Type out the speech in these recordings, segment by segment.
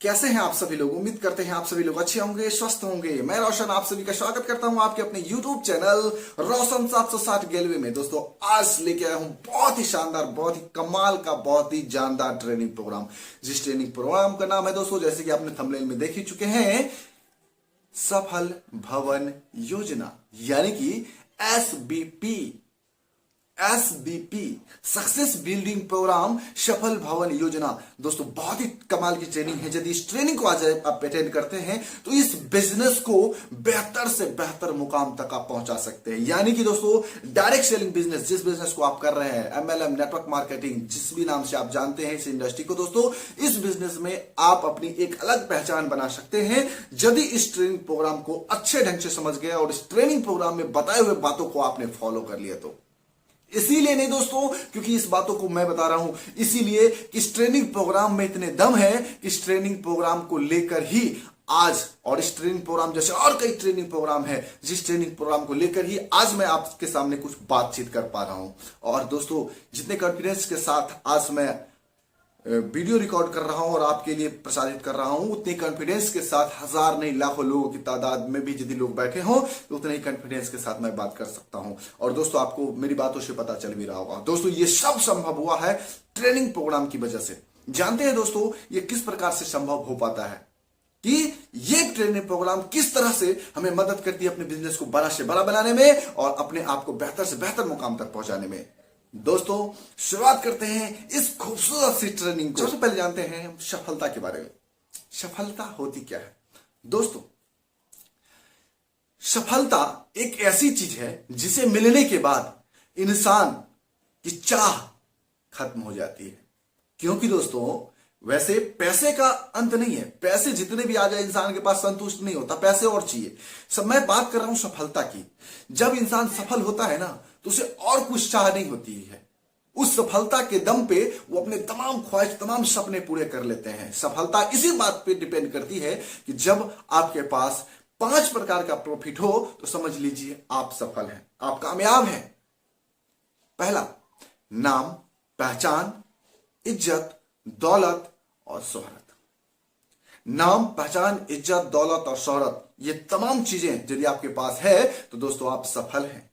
कैसे हैं आप सभी लोग। उम्मीद करते हैं आप सभी लोग अच्छे होंगे, स्वस्थ होंगे। मैं रोशन आप सभी का स्वागत करता हूं आपके अपने YouTube चैनल रोशन 760 गैलरी में। दोस्तों आज लेके आया हूं बहुत ही शानदार, बहुत ही कमाल का, बहुत ही जानदार ट्रेनिंग प्रोग्राम। जिस ट्रेनिंग प्रोग्राम का नाम है दोस्तों, जैसे कि आपने थंबनेल में देख ही चुके हैं, सफल भवन योजना, यानी कि एसबीपी सक्सेस बिल्डिंग प्रोग्राम, सफल भवन योजना। दोस्तों बहुत ही कमाल की ट्रेनिंग है। यदि इस ट्रेनिंग को आज आप अटेंड करते हैं तो इस बिजनेस को बेहतर से बेहतर मुकाम तक आप पहुंचा सकते हैं। यानी कि दोस्तों डायरेक्ट सेलिंग बिजनेस, जिस बिजनेस को आप कर रहे हैं, एमएलएम, नेटवर्क मार्केटिंग, जिस भी नाम से आप जानते हैं इस इंडस्ट्री को, दोस्तों इस बिजनेस में आप अपनी एक अलग पहचान बना सकते हैं यदि इस ट्रेनिंग प्रोग्राम को अच्छे ढंग से समझ गए और इस ट्रेनिंग प्रोग्राम में बताए हुए बातों को आपने फॉलो कर लिया तो। इसीलिए नहीं दोस्तों, क्योंकि इस बातों को मैं बता रहा हूं, इसीलिए कि इस ट्रेनिंग प्रोग्राम में इतने दम है कि इस ट्रेनिंग प्रोग्राम को लेकर ही आज, और इस ट्रेनिंग प्रोग्राम जैसे और कई ट्रेनिंग प्रोग्राम है, जिस ट्रेनिंग प्रोग्राम को लेकर ही आज मैं आपके सामने कुछ बातचीत कर पा रहा हूं। और दोस्तों जितने कॉन्फिडेंस के साथ आज मैं वीडियो रिकॉर्ड कर रहा हूं और आपके लिए प्रसारित कर रहा हूं, उतने कॉन्फिडेंस के साथ हजार नहीं लाखों लोगों की तादाद में भी यदि लोग बैठे हों तो उतने ही कॉन्फिडेंस के साथ मैं बात कर सकता हूं। और दोस्तों आपको मेरी बातों से पता चल भी रहा होगा, दोस्तों ये सब संभव हुआ है ट्रेनिंग प्रोग्राम की वजह से। जानते हैं दोस्तों ये किस प्रकार से संभव हो पाता है, कि ये ट्रेनिंग प्रोग्राम किस तरह से हमें मदद करती है अपने बिजनेस को बड़ा से बड़ा बनाने में और अपने आप को बेहतर से बेहतर मुकाम तक पहुंचाने में। दोस्तों शुरुआत करते हैं इस खूबसूरत सी ट्रेनिंग को। सबसे पहले जानते हैं सफलता के बारे में। सफलता होती क्या है दोस्तों? सफलता एक ऐसी चीज है जिसे मिलने के बाद इंसान की चाह खत्म हो जाती है। क्योंकि दोस्तों वैसे पैसे का अंत नहीं है, पैसे जितने भी आ जाए इंसान के पास संतुष्ट नहीं होता, पैसे और चाहिए। सब मैं बात कर रहा हूं सफलता की। जब इंसान सफल होता है ना तो उसे और कुछ चाह नहीं होती है। उस सफलता के दम पे वो अपने तमाम ख्वाहिश, तमाम सपने पूरे कर लेते हैं। सफलता इसी बात पे डिपेंड करती है कि जब आपके पास 5 प्रकार का प्रॉफिट हो तो समझ लीजिए आप सफल हैं, आप कामयाब हैं। पहला, नाम, पहचान, इज्जत, दौलत और शोहरत। नाम, पहचान, इज्जत, दौलत और शोहरत, ये तमाम चीजें यदि आपके पास है तो दोस्तों आप सफल हैं।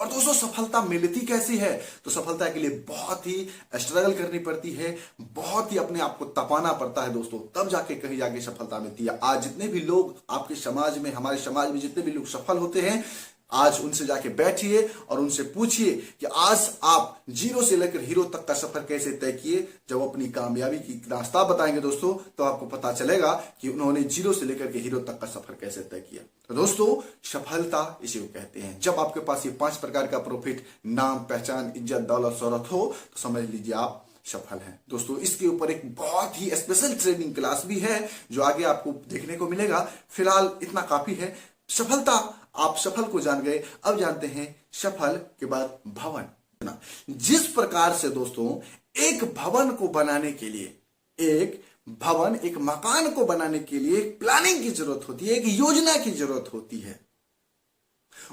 और दोस्तों सफलता मिलती कैसी है? तो सफलता के लिए बहुत ही स्ट्रगल करनी पड़ती है, बहुत ही अपने आप को तपाना पड़ता है दोस्तों, तब जाके कहीं जाके सफलता मिलती है। आज जितने भी लोग आपके समाज में, हमारे समाज में जितने भी लोग सफल होते हैं, आज उनसे जाके बैठिए और उनसे पूछिए कि आज आप जीरो से लेकर हीरो तक का सफर कैसे तय किए। जब अपनी कामयाबी की रास्ता बताएंगे दोस्तों तो आपको पता चलेगा कि उन्होंने जीरो से लेकर के हीरो तक का सफर कैसे तय किया। तो दोस्तों सफलता इसी को कहते हैं। जब आपके पास ये 5 प्रकार का प्रॉफिट, नाम, पहचान, इज्जत, दौलत, शोहरत हो तो समझ लीजिए आप सफल हैं। दोस्तों इसके ऊपर एक बहुत ही स्पेशल ट्रेनिंग क्लास भी है जो आगे आपको देखने को मिलेगा। फिलहाल इतना काफी है। सफलता, आप सफल को जान गए, अब जानते हैं सफल के बाद भवन। जिस प्रकार से दोस्तों एक भवन को बनाने के लिए, एक भवन, एक मकान को बनाने के लिए एक प्लानिंग की जरूरत होती है, एक योजना की जरूरत होती है।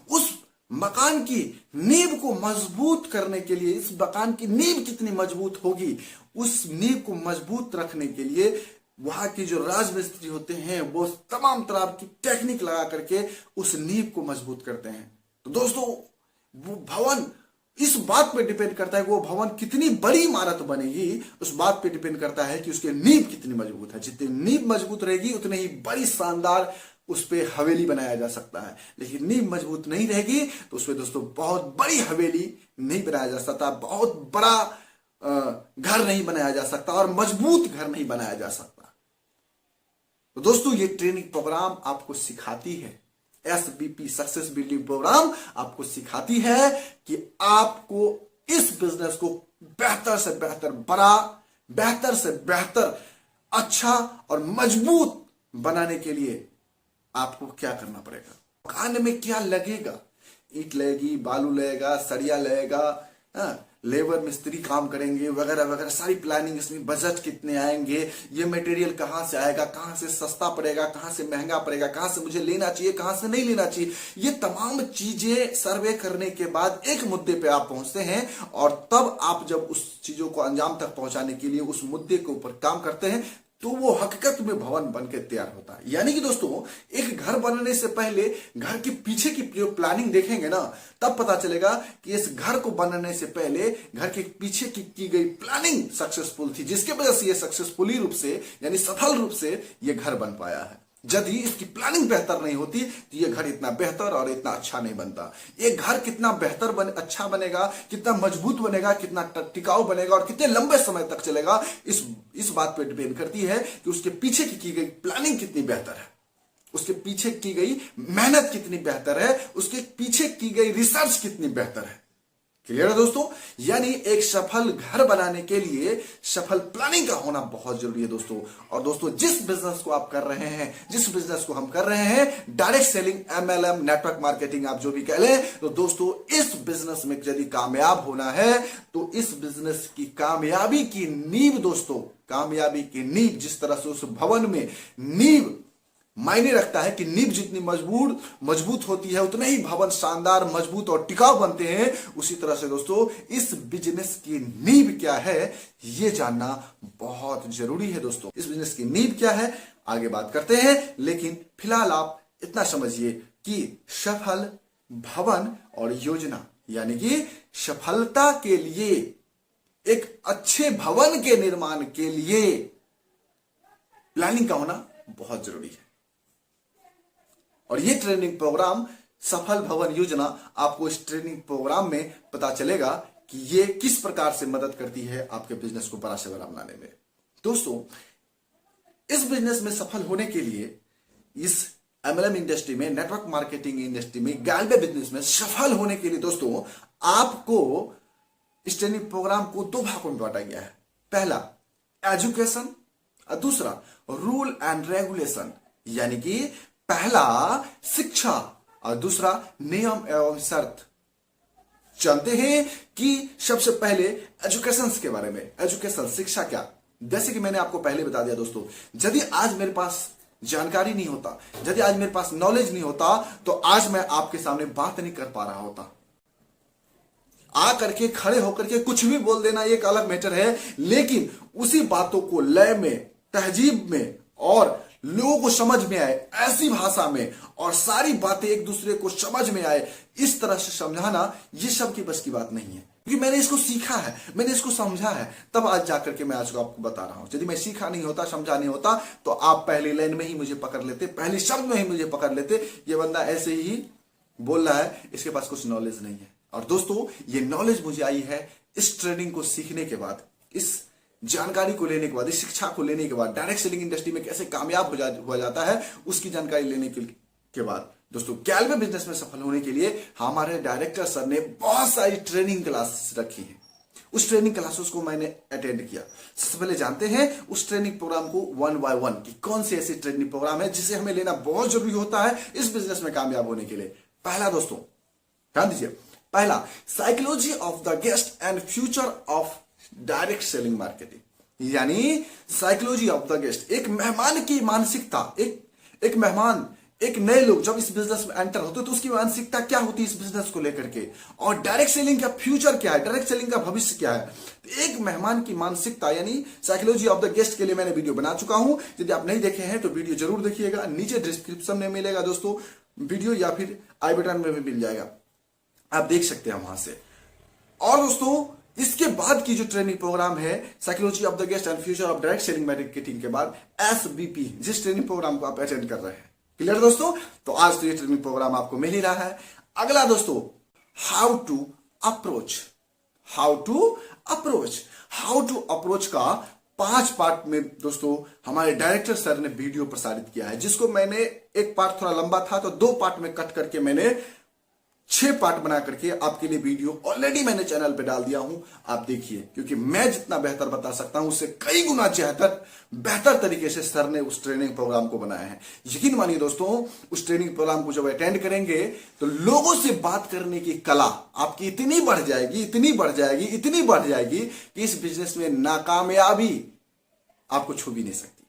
उस मकान की नींव को मजबूत करने के लिए, इस मकान की नींव कितनी मजबूत होगी, उस नींव को मजबूत रखने के लिए वहां के जो राजमिस्त्री होते हैं वो तमाम तरह की टेक्निक लगा करके उस नींव को मजबूत करते हैं। तो दोस्तों वो भवन इस बात पे डिपेंड करता है कि वो भवन कितनी बड़ी इमारत बनेगी, उस बात पे डिपेंड करता है कि उसकी नींव कितनी मजबूत है। जितनी नींव मजबूत रहेगी उतनी ही बड़ी शानदार उस पर हवेली बनाया जा सकता है। लेकिन नींव मजबूत नहीं रहेगी तो उसमें दोस्तों बहुत बड़ी हवेली नहीं बनाया जा सकता, बहुत बड़ा घर नहीं बनाया जा सकता और मजबूत घर नहीं बनाया जा सकता। तो दोस्तों ये ट्रेनिंग प्रोग्राम आपको सिखाती है, एसबीपी सक्सेस बिल्डिंग प्रोग्राम आपको सिखाती है कि आपको इस बिजनेस को बेहतर से बेहतर बड़ा, बेहतर से बेहतर अच्छा और मजबूत बनाने के लिए आपको क्या करना पड़ेगा। मकान में क्या लगेगा, ईंट लगेगी, बालू लगेगा, सरिया लगेगा, लेबर मिस्त्री काम करेंगे वगैरह वगैरह, सारी प्लानिंग इसमें, बजट कितने आएंगे, ये मटेरियल कहां से आएगा, कहां से सस्ता पड़ेगा, कहां से महंगा पड़ेगा, कहां से मुझे लेना चाहिए, कहां से नहीं लेना चाहिए, ये तमाम चीजें सर्वे करने के बाद एक मुद्दे पे आप पहुंचते हैं और तब आप जब उस चीजों को अंजाम तक पहुंचाने के लिए उस मुद्दे के ऊपर काम करते हैं तो वो हकीकत में भवन बन के तैयार होता है। यानी कि दोस्तों, एक घर बनने से पहले घर के पीछे की जो प्लानिंग देखेंगे ना, तब पता चलेगा कि इस घर को बनने से पहले घर के पीछे की गई प्लानिंग सक्सेसफुल थी, जिसके वजह से ये सक्सेसफुली रूप से यानी सफल रूप से ये घर बन पाया है। यदि इसकी प्लानिंग बेहतर नहीं होती तो ये घर इतना बेहतर और इतना अच्छा नहीं बनता। ये घर कितना बेहतर अच्छा बनेगा, कितना मजबूत बनेगा, कितना टिकाऊ बनेगा और कितने लंबे समय तक चलेगा, इस बात पे डिपेंड करती है कि उसके पीछे की गई प्लानिंग कितनी बेहतर है, उसके पीछे की गई मेहनत कितनी बेहतर है, उसके पीछे की गई रिसर्च कितनी बेहतर है। क्लियर है दोस्तों? यानी एक सफल घर बनाने के लिए सफल प्लानिंग का होना बहुत जरूरी है दोस्तों। और दोस्तों, जिस बिजनेस को आप कर रहे हैं, जिस बिजनेस को हम कर रहे हैं, direct selling, MLM, network marketing आप जो भी कह लें, तो दोस्तों इस बिजनेस में यदि कामयाब होना है तो इस बिजनेस की कामयाबी की नींव दोस्तों, कामयाबी की नींव, जिस तरह से उस भवन में नींव मायने रखता है कि नींव जितनी मजबूत होती है उतने ही भवन शानदार, मजबूत और टिकाऊ बनते हैं। उसी तरह से दोस्तों, इस बिजनेस की नींव क्या है यह जानना बहुत जरूरी है दोस्तों। इस बिजनेस की नींव क्या है आगे बात करते हैं, लेकिन फिलहाल आप इतना समझिए कि सफल भवन और योजना, यानी कि सफलता के लिए, एक अच्छे भवन के निर्माण के लिए प्लानिंग का होना बहुत जरूरी है। और ये ट्रेनिंग प्रोग्राम सफल भवन योजना, आपको इस ट्रेनिंग प्रोग्राम में पता चलेगा कि ये किस प्रकार से मदद करती है आपके बिजनेस को बड़ा से बड़ा बनाने में। दोस्तों, इस बिजनेस में सफल होने के लिए, इस MLM इंडस्ट्री में, नेटवर्क मार्केटिंग इंडस्ट्री में, गैलवे बिजनेस में सफल होने के लिए दोस्तों, आपको इस ट्रेनिंग प्रोग्राम को 2 भागों में बांटा गया है। पहला एजुकेशन और दूसरा रूल एंड रेगुलेशन, यानी कि पहला शिक्षा और दूसरा नियम एवं शर्त। जानते हैं कि सबसे पहले एजुकेशन के बारे में। एजुकेशन, शिक्षा क्या, जैसे कि मैंने आपको पहले बता दिया दोस्तों, यदि आज मेरे पास जानकारी नहीं होता, यदि आज मेरे पास नॉलेज नहीं होता, तो आज मैं आपके सामने बात नहीं कर पा रहा होता। आ करके खड़े होकर के कुछ भी बोल देना एक अलग मैटर है, लेकिन उसी बातों को लय में, तहजीब में और लोगों को समझ में आए ऐसी भाषा में, और सारी बातें एक दूसरे को समझ में आए इस तरह से समझाना, ये सब की बस की बात नहीं है। क्योंकि मैंने इसको सीखा है, मैंने इसको समझा है, तब आज जाकर के मैं आज को आपको बता रहा हूं। यदि मैं सीखा नहीं होता, समझा नहीं होता, तो आप पहली लाइन में ही मुझे पकड़ लेते, पहले शब्द में ही मुझे पकड़ लेते, ये बंदा ऐसे ही बोल रहा है, इसके पास कुछ नॉलेज नहीं है। और दोस्तों, ये नॉलेज मुझे आई है इस ट्रेनिंग को सीखने के बाद, इस जानकारी को लेने के बाद, इस शिक्षा को लेने के बाद, डायरेक्ट सेलिंग इंडस्ट्री में कैसे कामयाब हो जाता है उसकी जानकारी लेने के बाद। दोस्तों, गैलवे बिजनेस में सफल होने के लिए हमारे डायरेक्टर सर ने बहुत सारी ट्रेनिंग क्लासेस रखी है। उस ट्रेनिंग क्लासेस को मैंने अटेंड किया। सबसे पहले जानते हैं उस ट्रेनिंग प्रोग्राम को 1 by 1 कि कौन सी ऐसी ट्रेनिंग प्रोग्राम है जिसे हमें लेना बहुत जरूरी होता है इस बिजनेस में कामयाब होने के लिए। पहला दोस्तों, ध्यान दीजिए, पहला psychology of the guest and future of direct selling marketing, यानी साइकोलॉजी ऑफ द गेस्ट, एक मेहमान की मानसिकता, एक मेहमान, एक नए लोग जब इस बिजनेस में एंटर होते तो उसकी मानसिकता क्या होती है इस बिजनेस को लेकर के, और डायरेक्ट सेलिंग का फ्यूचर क्या है, डायरेक्ट सेलिंग का भविष्य क्या है। तो एक मेहमान की मानसिकता यानी साइकोलॉजी ऑफ द गेस्ट के लिए मैंने वीडियो बना चुका हूं। यदि आप नहीं देखे हैं तो वीडियो जरूर देखिएगा, नीचे डिस्क्रिप्शन में मिलेगा दोस्तों वीडियो, या फिर आई बटन में भी मिल जाएगा, आप देख सकते हैं वहां से। और दोस्तों, इसके बाद की जो ट्रेनिंग प्रोग्राम है psychology of the guest and future of direct selling marketing के बाद SBP, जिस ट्रेनिंग प्रोग्राम को आप अटेंड कर रहे हैं। क्लियर दोस्तों? तो आज तो ये ट्रेनिंग प्रोग्राम आपको मिल ही रहा है। अगला दोस्तों, हाउ टू अप्रोच का 5 पार्ट में दोस्तों हमारे डायरेक्टर सर ने वीडियो प्रसारित किया है, जिसको मैंने एक पार्ट थोड़ा लंबा था तो 2 पार्ट में कट करके मैंने 6 पार्ट बना करके आपके लिए वीडियो ऑलरेडी मैंने चैनल पे डाल दिया हूं। आप देखिए, क्योंकि मैं जितना बेहतर बता सकता हूं उससे कई गुना बेहतर तरीके से सर ने उस ट्रेनिंग प्रोग्राम को बनाया है। यकीन मानिए दोस्तों, उस ट्रेनिंग प्रोग्राम को जब अटेंड करेंगे तो लोगों से बात करने की कला आपकी इतनी बढ़ जाएगी कि इस बिजनेस में नाकामयाबी आपको छू भी नहीं सकती।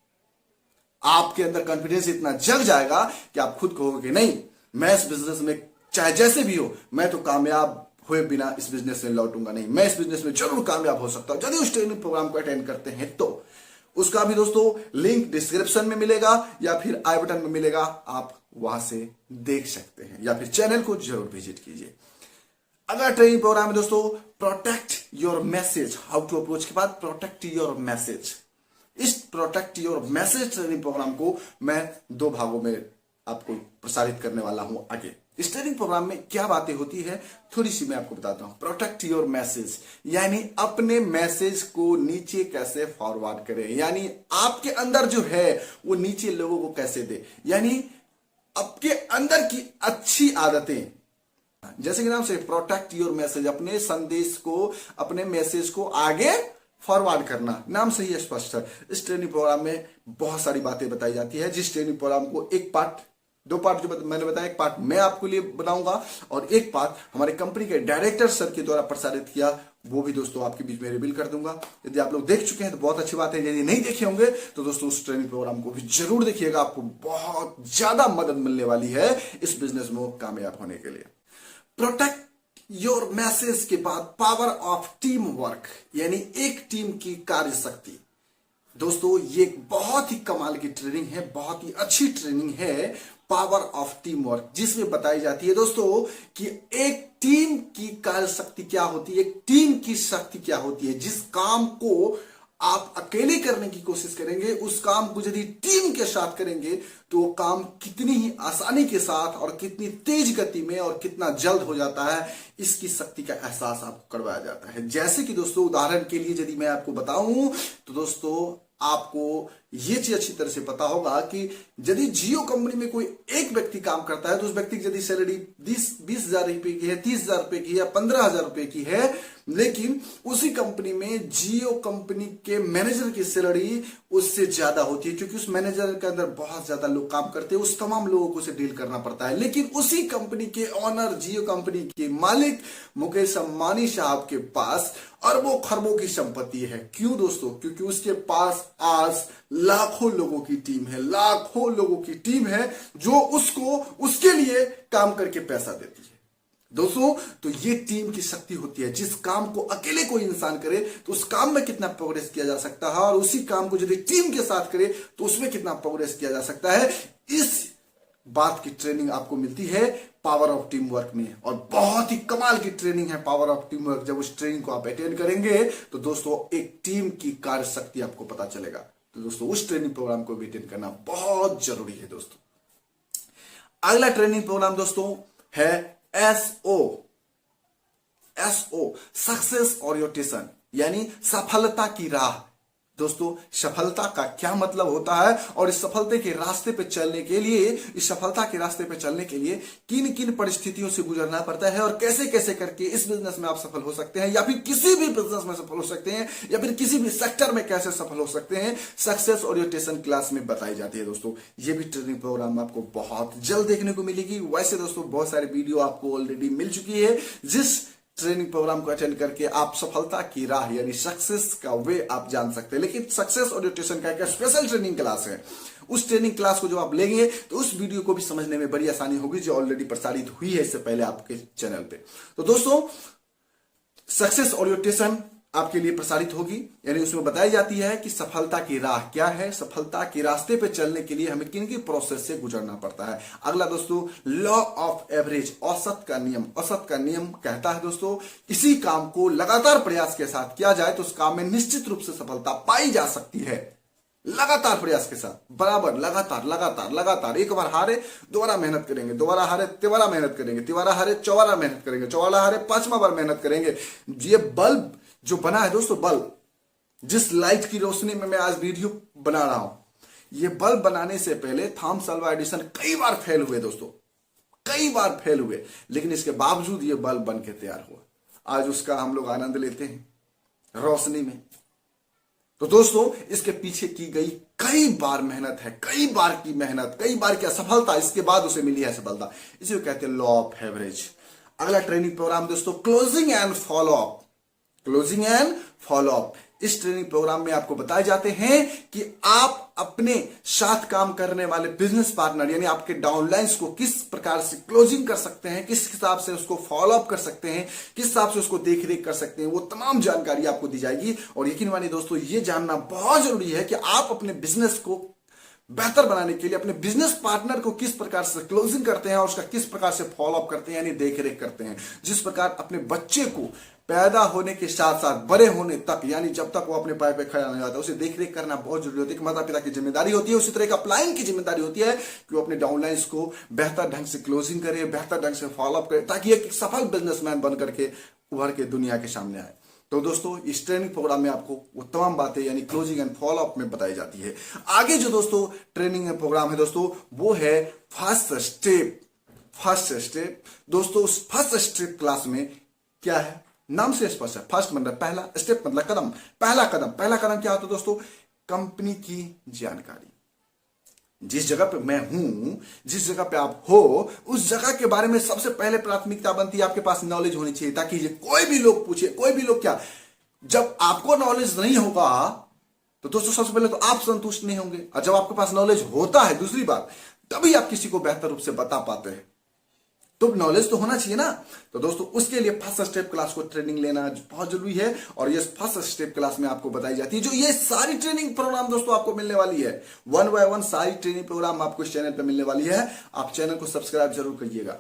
आपके अंदर कॉन्फिडेंस इतना जग जाएगा कि आप खुद कहोगे नहीं, मैं इस बिजनेस में चाहे जैसे भी हो, मैं तो कामयाब हुए बिना इस बिजनेस में लौटूंगा नहीं, मैं इस बिजनेस में जरूर कामयाब हो सकता हूं। यदि उस ट्रेनिंग प्रोग्राम को अटेंड करते हैं तो उसका भी दोस्तों लिंक डिस्क्रिप्शन में मिलेगा या फिर आई बटन में मिलेगा, आप वहां से देख सकते हैं, या फिर चैनल को जरूर विजिट कीजिए। अगला ट्रेनिंग प्रोग्राम है दोस्तों protect your message, how to approach के बाद प्रोटेक्ट योर मैसेज। इस protect your message training program को मैं 2 भागों में आपको प्रसारित करने वाला हूं आगे। इस ट्रेनिंग प्रोग्राम में क्या बातें होती है थोड़ी सी मैं आपको बताता हूं। प्रोटेक्ट योर मैसेज यानी अपने मैसेज को नीचे कैसे फॉरवर्ड करें, यानी आपके अंदर जो है वो नीचे लोगों को कैसे दे, यानी आपके अंदर की अच्छी आदतें, जैसे कि नाम से प्रोटेक्ट योर मैसेज, अपने संदेश को, अपने मैसेज को आगे फॉरवर्ड करना, नाम से ही स्पष्ट है। इस ट्रेनिंग प्रोग्राम में बहुत सारी बातें बताई जाती है, जिस ट्रेनिंग प्रोग्राम को 2 पार्ट जो मैंने बताया, एक पार्ट मैं आपके लिए बनाऊंगा और एक पार्ट हमारे कंपनी के डायरेक्टर सर के द्वारा प्रसारित किया, वो भी दोस्तों आपके बीच में रिवील कर दूंगा। यदि आप लोग देख चुके हैं तो बहुत अच्छी बात है, यदि नहीं देखे होंगे तो दोस्तों उस ट्रेनिंग प्रोग्राम को भी जरूर देखिएगा, आपको बहुत ज्यादा मदद मिलने वाली है इस बिजनेस में कामयाब होने के लिए। प्रोटेक्ट योर मैसेज के बाद पावर ऑफ टीम वर्क, यानी एक टीम की कार्य शक्ति। दोस्तों ये एक बहुत ही कमाल की ट्रेनिंग है, बहुत ही अच्छी ट्रेनिंग है, पावर ऑफ टीम वर्क, जिसमें बताई जाती है दोस्तों कि एक टीम की कार्य शक्ति क्या होती है, एक टीम की शक्ति क्या होती है। जिस काम को आप अकेले करने की कोशिश करेंगे, उस काम को यदि टीम के साथ करेंगे तो वो काम कितनी ही आसानी के साथ और कितनी तेज गति में और कितना जल्द हो जाता है, इसकी शक्ति का एहसास आपको करवाया जाता है। जैसे कि दोस्तों उदाहरण के लिए यदि मैं आपको बताऊं तो दोस्तों आपको ये चीज अच्छी तरह से पता होगा कि यदि जियो कंपनी में कोई एक व्यक्ति काम करता है तो उस व्यक्ति की यदि सैलरी 20,000 रुपए की है, 30,000 रुपए की है, 15,000 रुपए की है, लेकिन उसी कंपनी में जियो कंपनी के मैनेजर की सैलरी उससे ज्यादा होती है, क्योंकि उस मैनेजर के अंदर बहुत ज्यादा लोग काम करते हैं, उस तमाम लोगों को से डील करना पड़ता है। लेकिन उसी कंपनी के ऑनर, जियो कंपनी के मालिक मुकेश अंबानी साहब के पास अरबों खरबों की संपत्ति है। क्यों दोस्तों? क्योंकि उसके पास आज लाखों लोगों की टीम है, लाखों लोगों की टीम है जो उसको उसके लिए काम करके पैसा देती है। दोस्तों तो ये टीम की शक्ति होती है। जिस काम को अकेले कोई इंसान करे तो उस काम में कितना प्रोग्रेस किया जा सकता है, और उसी काम को यदि टीम के साथ करे तो उसमें कितना प्रोग्रेस किया जा सकता है, इस बात की ट्रेनिंग आपको मिलती है पावर ऑफ टीम वर्क में। और बहुत ही कमाल की ट्रेनिंग है पावर ऑफ टीम वर्क। जब उस ट्रेनिंग को आप अटेंड करेंगे तो दोस्तों एक टीम की कार्य शक्ति आपको पता चलेगा। तो दोस्तों उस ट्रेनिंग प्रोग्राम को भी अटेंड करना बहुत जरूरी है दोस्तों। अगला ट्रेनिंग प्रोग्राम दोस्तों है SO, सक्सेस ओरिएंटेशन, यानी सफलता की राह। दोस्तों सफलता का क्या मतलब होता है, और इस सफलता के रास्ते पे चलने के लिए, इस सफलता के रास्ते पे चलने के लिए किन किन परिस्थितियों से गुजरना पड़ता है, और कैसे कैसे करके इस बिजनेस में आप सफल हो सकते हैं, या फिर किसी भी बिजनेस में सफल हो सकते हैं, या फिर किसी भी सेक्टर में कैसे सफल हो सकते हैं, सक्सेस ओरिएंटेशन क्लास में बताई जाती है। दोस्तों ये भी ट्रेनिंग प्रोग्राम आपको बहुत जल्द देखने को मिलेगी। वैसे दोस्तों बहुत सारी वीडियो आपको ऑलरेडी मिल चुकी है, जिस ट्रेनिंग प्रोग्राम को अटेंड करके आप सफलता की राह यानी सक्सेस का वे आप जान सकते हैं। लेकिन सक्सेस ओरिएंटेशन का एक स्पेशल ट्रेनिंग क्लास है। उस ट्रेनिंग क्लास को जो आप लेंगे तो उस वीडियो को भी समझने में बड़ी आसानी होगी, जो ऑलरेडी प्रसारित हुई है इससे पहले आपके चैनल पे। तो दोस्तों सक्सेस ओरिएंटेशन आपके लिए प्रसारित होगी, यानी उसमें बताई जाती है कि सफलता की राह क्या है, सफलता के रास्ते पे चलने के लिए हमें किन किन प्रोसेस से गुजरना पड़ता है। अगला दोस्तों लॉ ऑफ एवरेज, औसत का नियम। औसत का नियम कहता है दोस्तों किसी काम को लगातार प्रयास के साथ किया जाए तो उस काम में निश्चित रूप से सफलता पाई जा सकती है। लगातार प्रयास के साथ, बराबर, लगातार लगातार लगातार। एक बार हारे दोबारा मेहनत करेंगे, दोबारा हारे तिबारा मेहनत करेंगे, तिबारा हारे चौबारा मेहनत करेंगे, चौबारा हारे 5वां बार मेहनत करेंगे। ये बल्ब जो बना है दोस्तों, बल्ब, जिस लाइट की रोशनी में मैं आज वीडियो बना रहा हूं, ये बल्ब बनाने से पहले थॉमस अल्वा एडिसन कई बार फेल हुए दोस्तों, कई बार फेल हुए, लेकिन इसके बावजूद ये बल्ब बन के तैयार हुआ। आज उसका हम लोग आनंद लेते हैं रोशनी में। तो दोस्तों इसके पीछे की गई कई बार मेहनत है, कई बार की मेहनत, कई बार की असफलता, इसके बाद उसे मिली है सफलता। इसी को कहते हैं लॉ ऑफ एवरेज। अगला ट्रेनिंग प्रोग्राम दोस्तों closing and follow up. Closing and follow up इस ट्रेनिंग प्रोग्राम में आपको बताए जाते हैं कि आप अपने साथ काम करने वाले बिजनेस पार्टनर यानी आपके डाउनलाइंस को किस प्रकार से क्लोजिंग कर सकते हैं, किस हिसाब से उसको फॉलो अप कर सकते हैं, किस हिसाब से उसको देख रेख कर सकते हैं, वो तमाम जानकारी आपको दी जाएगी। और यकीन मानिए दोस्तों, ये जानना बहुत जरूरी है कि आप अपने बिजनेस को बेहतर बनाने के लिए अपने बिजनेस पार्टनर को किस प्रकार से क्लोजिंग करते हैं और उसका किस प्रकार से फॉलो अप करते हैं यानी देख रेख करते हैं। जिस प्रकार अपने बच्चे को पैदा होने के साथ साथ बड़े होने तक यानी जब तक वो अपने पैर पे खड़ा नहीं होता, उसे देख रेख करना बहुत जरूरी होती है, माता पिता की जिम्मेदारी होती है। उसी तरह एक अपलाइन की जिम्मेदारी होती है कि वो अपने डाउनलाइंस को बेहतर ढंग से क्लोजिंग करे, बेहतर ढंग से फॉलो अप करे, ताकि एक सफल बिजनेसमैन बन करके उभर के दुनिया के सामने आए। तो दोस्तों, इस ट्रेनिंग प्रोग्राम में आपको वो तमाम बातें यानी क्लोजिंग एंड फॉलो अप में बताई जाती है। आगे जो दोस्तों ट्रेनिंग प्रोग्राम है दोस्तों, वो है फर्स्ट स्टेप। फर्स्ट स्टेप दोस्तों, उस फर्स्ट स्टेप क्लास में क्या है, नाम से स्पष्ट है। फर्स्ट मतलब पहला, स्टेप मतलब कदम, पहला कदम। पहला कदम क्या होता है दोस्तों, कंपनी की जानकारी। जिस जगह पे मैं हूं, जिस जगह पे आप हो, उस जगह के बारे में सबसे पहले प्राथमिकता बनती है आपके पास नॉलेज होनी चाहिए, ताकि ये कोई भी लोग पूछे, कोई भी लोग क्या, जब आपको नॉलेज नहीं होगा तो दोस्तों सबसे पहले तो आप संतुष्ट नहीं होंगे, और जब आपके पास नॉलेज होता है, दूसरी बात, तभी आप किसी को बेहतर रूप से बता पाते हैं। तो नॉलेज तो होना चाहिए ना। तो दोस्तों, उसके लिए फर्स्ट स्टेप क्लास को ट्रेनिंग लेना बहुत जरूरी है, और ये फर्स्ट स्टेप क्लास में आपको बताई जाती है। जो ये सारी ट्रेनिंग प्रोग्राम दोस्तों आपको मिलने वाली है, 1 by 1 सारी ट्रेनिंग प्रोग्राम आपको इस चैनल पे मिलने वाली है। आप चैनल को सब्सक्राइब जरूर करिएगा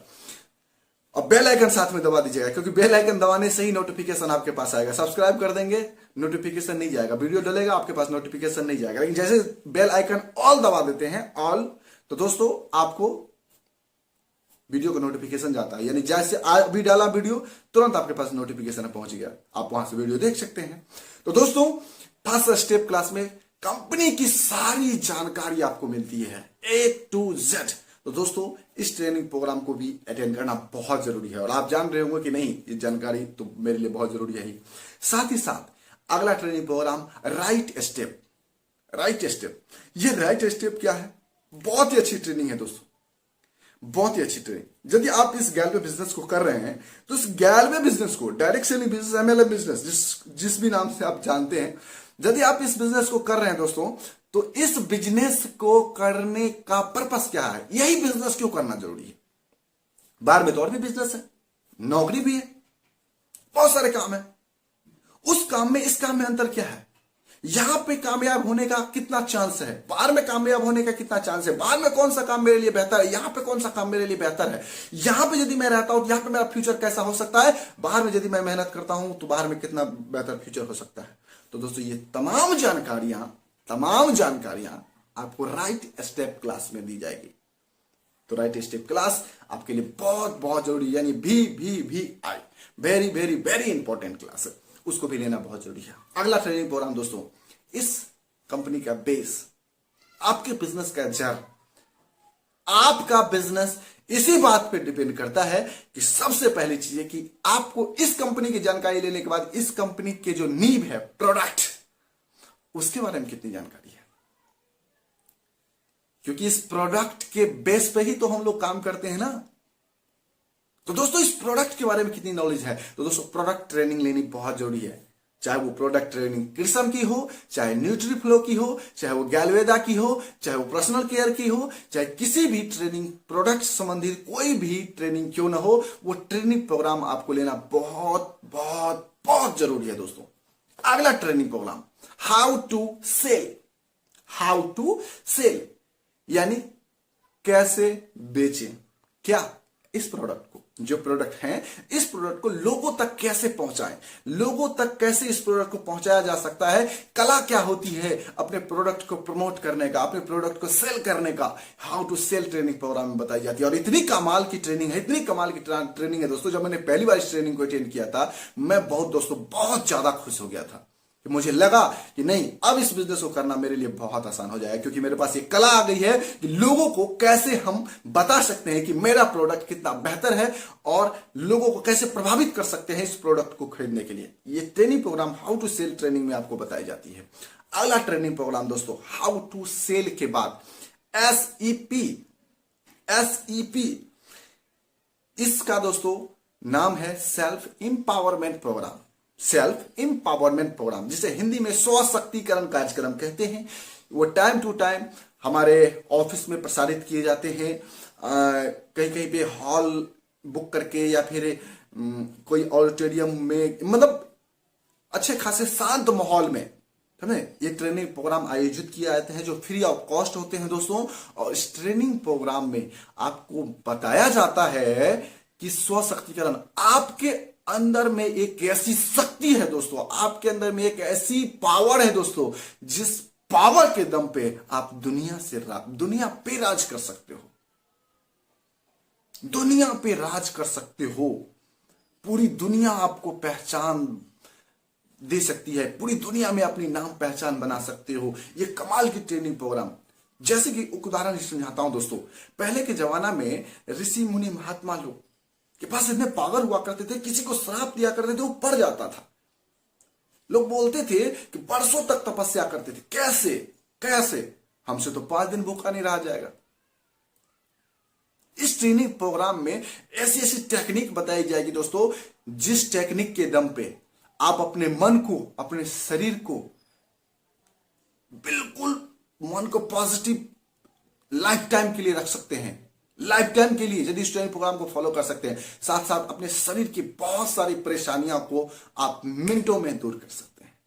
और बेल आइकन साथ में दबा दीजिएगा, क्योंकि बेल आइकन दबाने से ही नोटिफिकेशन आपके पास आएगा। सब्सक्राइब कर देंगे, नोटिफिकेशन नहीं जाएगा, वीडियो डलेगा आपके पास नोटिफिकेशन नहीं जाएगा। लेकिन जैसे बेल आइकन ऑल दबा देते हैं, ऑल, तो दोस्तों आपको वीडियो का नोटिफिकेशन जाता है, यानी जैसे अभी डाला वीडियो तुरंत आपके पास नोटिफिकेशन पहुंच गया, आप वहां से वीडियो देख सकते हैं। तो दोस्तों, फर्स्ट स्टेप क्लास में कंपनी की सारी जानकारी आपको मिलती है, A to Z। तो दोस्तों, इस ट्रेनिंग प्रोग्राम को भी अटेंड करना बहुत जरूरी है, और आप जान रहे होंगे कि नहीं, ये जानकारी तो मेरे लिए बहुत जरूरी है ही। साथ ही साथ अगला training program right step. Right step, ये राइट स्टेप क्या है, बहुत ही अच्छी ट्रेनिंग है दोस्तों, बहुत ही अच्छी ट्रेनिंग। यदि आप इस गैलवे बिजनेस को कर रहे हैं, तो इस गैलवे बिजनेस को, direct selling business, MLM business, जिस भी नाम से आप जानते हैं, यदि आप इस बिजनेस को कर रहे हैं दोस्तों, तो इस बिजनेस को करने का पर्पस क्या है, यही बिजनेस क्यों करना जरूरी है। बाहर में तो और भी बिजनेस है, नौकरी भी है, बहुत सारे काम है, उस काम में इस काम में अंतर क्या है, यहां पे कामयाब होने का कितना चांस है, बाहर में कामयाब होने का कितना चांस है, बाहर में कौन सा काम मेरे लिए बेहतर है, यहां पे कौन सा काम मेरे लिए बेहतर है, यहां पे यदि मैं रहता हूं तो यहां पे मेरा फ्यूचर कैसा हो सकता है, बाहर में यदि मैं मेहनत करता हूं तो बाहर में कितना बेहतर फ्यूचर हो सकता है। तो दोस्तों, ये तमाम जानकारियां आपको राइट स्टेप क्लास में दी जाएगी। तो राइट स्टेप क्लास आपके लिए बहुत बहुत जरूरी, यानी VVVI, very very very important class है, उसको भी लेना बहुत जरूरी है। अगला ट्रेनिंग प्रोग्राम दोस्तों, इस कंपनी का बेस, आपके बिजनेस का जड़, आपका बिजनेस इसी बात पे डिपेंड करता है कि सबसे पहली चीज है कि आपको इस कंपनी की जानकारी लेने के बाद इस कंपनी के जो नींव है, प्रोडक्ट, उसके बारे में कितनी जानकारी है, क्योंकि इस प्रोडक्ट के बेस पे ही तो हम लोग काम करते हैं ना। तो दोस्तों, इस प्रोडक्ट के बारे में कितनी नॉलेज है, तो दोस्तों प्रोडक्ट ट्रेनिंग लेनी बहुत जरूरी है। चाहे वो प्रोडक्ट ट्रेनिंग क्रिसम की हो, चाहे न्यूट्रीफ्लो की हो, चाहे वो गैलवेदा की हो, चाहे वो पर्सनल केयर की हो, चाहे किसी भी ट्रेनिंग प्रोडक्ट संबंधित कोई भी ट्रेनिंग क्यों ना हो, वो ट्रेनिंग प्रोग्राम आपको लेना बहुत बहुत बहुत जरूरी है दोस्तों। अगला training program, how to sell. How to sell यानी कैसे बेचें, क्या, इस प्रोडक्ट को, जो प्रोडक्ट है, इस प्रोडक्ट को लोगों तक कैसे पहुंचाएं, लोगों तक कैसे इस प्रोडक्ट को पहुंचाया जा सकता है, कला क्या होती है अपने प्रोडक्ट को प्रमोट करने का, अपने प्रोडक्ट को सेल करने का, how to sell training program में बताई जाती है। और इतनी कमाल की ट्रेनिंग है, इतनी कमाल की ट्रेनिंग है दोस्तों, जब मैंने पहली बार इस ट्रेनिंग को अटेंड किया था, मैं बहुत ज्यादा खुश हो गया था कि मुझे लगा कि नहीं, अब इस बिजनेस को करना मेरे लिए बहुत आसान हो जाएगा, क्योंकि मेरे पास ये कला आ गई है कि लोगों को कैसे हम बता सकते हैं कि मेरा प्रोडक्ट कितना बेहतर है और लोगों को कैसे प्रभावित कर सकते हैं इस प्रोडक्ट को खरीदने के लिए। ये training program how to sell training में आपको बताई जाती है। अगला ट्रेनिंग प्रोग्राम दोस्तों, हाउ टू सेल के बाद SEP, इसका दोस्तों नाम है self empowerment program. Self empowerment program, जिसे हिंदी में स्वशक्तिकरण कार्यक्रम कहते हैं। वो टाइम टू टाइम हमारे ऑफिस में प्रसारित किए जाते हैं, कहीं कहीं पे हॉल बुक करके या फिर कोई ऑडिटोरियम में, मतलब अच्छे खासे शांत माहौल में समझे ये ट्रेनिंग प्रोग्राम आयोजित किए जाते हैं, जो फ्री ऑफ कॉस्ट होते हैं दोस्तों। और इस ट्रेनिंग प्रोग्राम में आपको बताया जाता है कि स्वशक्तिकरण, आपके अंदर में एक ऐसी शक्ति है दोस्तों, आपके अंदर में एक ऐसी पावर है दोस्तों, जिस पावर के दम पे आप दुनिया पे राज कर सकते हो, दुनिया पे राज कर सकते हो। पूरी दुनिया आपको पहचान दे सकती है, पूरी दुनिया में अपनी नाम पहचान बना सकते हो। ये कमाल की ट्रेनिंग प्रोग्राम, जैसे कि एक उदाहरण समझाता हूं दोस्तों। पहले के जमाना में ऋषि मुनि महात्मा लोग के पास इतने पावर हुआ करते थे, किसी को श्राप दिया करते थे वो पड़ जाता था। लोग बोलते थे कि बरसों तक तपस्या करते थे, कैसे कैसे, हमसे तो 5 दिन भूखा नहीं रहा जाएगा। इस ट्रेनिंग प्रोग्राम में ऐसी ऐसी टेक्निक बताई जाएगी दोस्तों, जिस टेक्निक के दम पे आप अपने मन को, अपने शरीर को बिल्कुल, मन को पॉजिटिव लाइफ टाइम के लिए रख सकते हैं। लाइफ टाइम के लिए यदि इस ट्रेनिंग प्रोग्राम को फॉलो कर सकते हैं, साथ साथ अपने शरीर की बहुत सारी परेशानियों को आप मिनटों में दूर कर सकते हैं।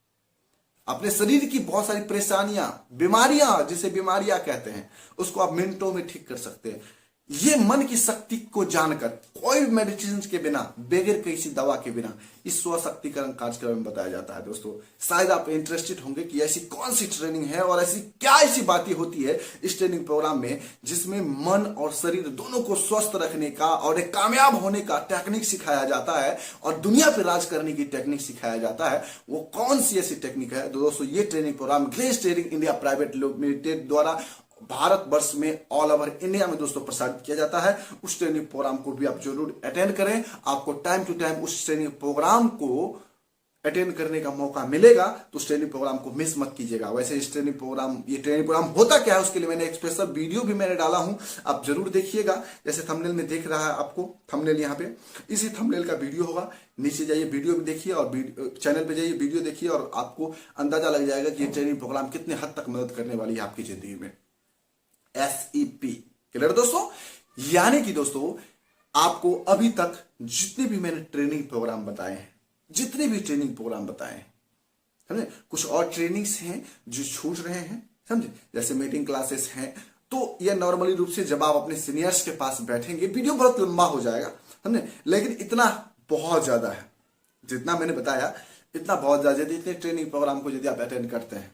अपने शरीर की बहुत सारी परेशानियां, बीमारियां, जिसे बीमारियां कहते हैं, उसको आप मिनटों में ठीक कर सकते हैं। ये मन की शक्ति को जानकर, कोई मेडिसिन के बिना, बगैर किसी दवा के बिना, इस स्वशक्तिकरण कार्यक्रम में बताया जाता है दोस्तों। शायद आप इंटरेस्टेड होंगे कि ऐसी कौन सी ट्रेनिंग है और ऐसी क्या ऐसी बातें होती है इस ट्रेनिंग प्रोग्राम में, जिसमें मन और शरीर दोनों को स्वस्थ रखने का और एक कामयाब होने का टेक्निक सिखाया जाता है और दुनिया पर राज करने की टेक्निक सिखाया जाता है। वो कौन सी ऐसी टेक्निक है दोस्तों? ये training program glaze training India private limited द्वारा भारत वर्ष में, ऑल ओवर इंडिया में दोस्तों प्रसारित किया जाता है। उस ट्रेनिंग प्रोग्राम को भी आप जरूर अटेंड करें। आपको टाइम टू टाइम उस ट्रेनिंग प्रोग्राम को अटेंड करने का मौका मिलेगा, तो उस ट्रेनिंग प्रोग्राम को मिस मत कीजिएगा। वैसे इस ट्रेनिंग प्रोग्राम होता क्या है, उसके लिए मैंने एक स्पेशल वीडियो भी मैंने डाला हूं, आप जरूर देखिएगा। जैसे थंबनेल में देख रहा है आपको, थंबनेल यहाँ पे, इसी थंबनेल का वीडियो होगा। नीचे जाइए, वीडियो भी देखिए और चैनल पे जाइए, वीडियो देखिए और आपको अंदाजा लग जाएगा कि ये ट्रेनिंग प्रोग्राम कितने हद तक मदद करने वाली है आपकी जिंदगी में। SEP क्लियर दोस्तों? यानी कि दोस्तों, आपको अभी तक जितने भी मैंने ट्रेनिंग प्रोग्राम बताए हैं, जितने भी ट्रेनिंग प्रोग्राम बताए हैं, समझे, कुछ और ट्रेनिंग्स हैं जो छूट रहे हैं, समझे, जैसे मीटिंग क्लासेस हैं। तो ये नॉर्मली रूप से जब आप अपने सीनियर्स के पास बैठेंगे, वीडियो बहुत लंबा हो जाएगा, समझे, लेकिन इतना बहुत ज्यादा है, जितना मैंने बताया इतना बहुत ज्यादा। यदि इतने ट्रेनिंग प्रोग्राम को यदि आप अटेंड करते हैं,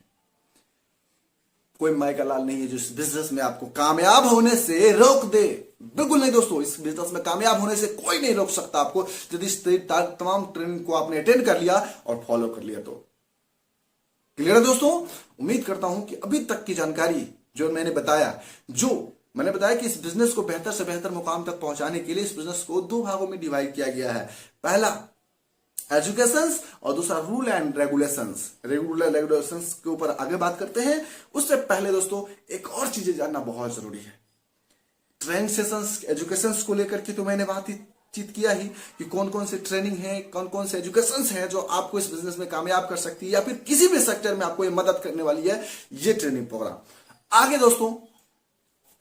कोई माई का लाल नहीं है जो इस बिजनेस में आपको कामयाब होने से रोक दे। बिल्कुल नहीं दोस्तों, इस बिजनेस में कामयाब होने से कोई नहीं रोक सकता आपको, यदि इस तमाम ट्रेनिंग को आपने अटेंड कर लिया और फॉलो कर लिया तो। क्लियर है दोस्तों? उम्मीद करता हूं कि अभी तक की जानकारी जो मैंने बताया कि इस बिजनेस को बेहतर से बेहतर मुकाम तक पहुंचाने के लिए इस बिजनेस को 2 भागों में डिवाइड किया गया है। पहला एजुकेशंस और दूसरा रूल एंड रेगुलेशंस। रेगुलेशंस के ऊपर आगे बात करते हैं। उससे पहले दोस्तों एक और चीजें जानना बहुत जरूरी है। ट्रेनिंग सेशंस, एजुकेशंस को लेकर के तो मैंने बातचीत किया ही कि कौन कौन से ट्रेनिंग है, कौन कौन से एजुकेशंस है जो आपको इस बिजनेस में कामयाब कर सकती है या फिर किसी भी सेक्टर में आपको ये मदद करने वाली है, ये ट्रेनिंग प्रोग्राम। आगे दोस्तों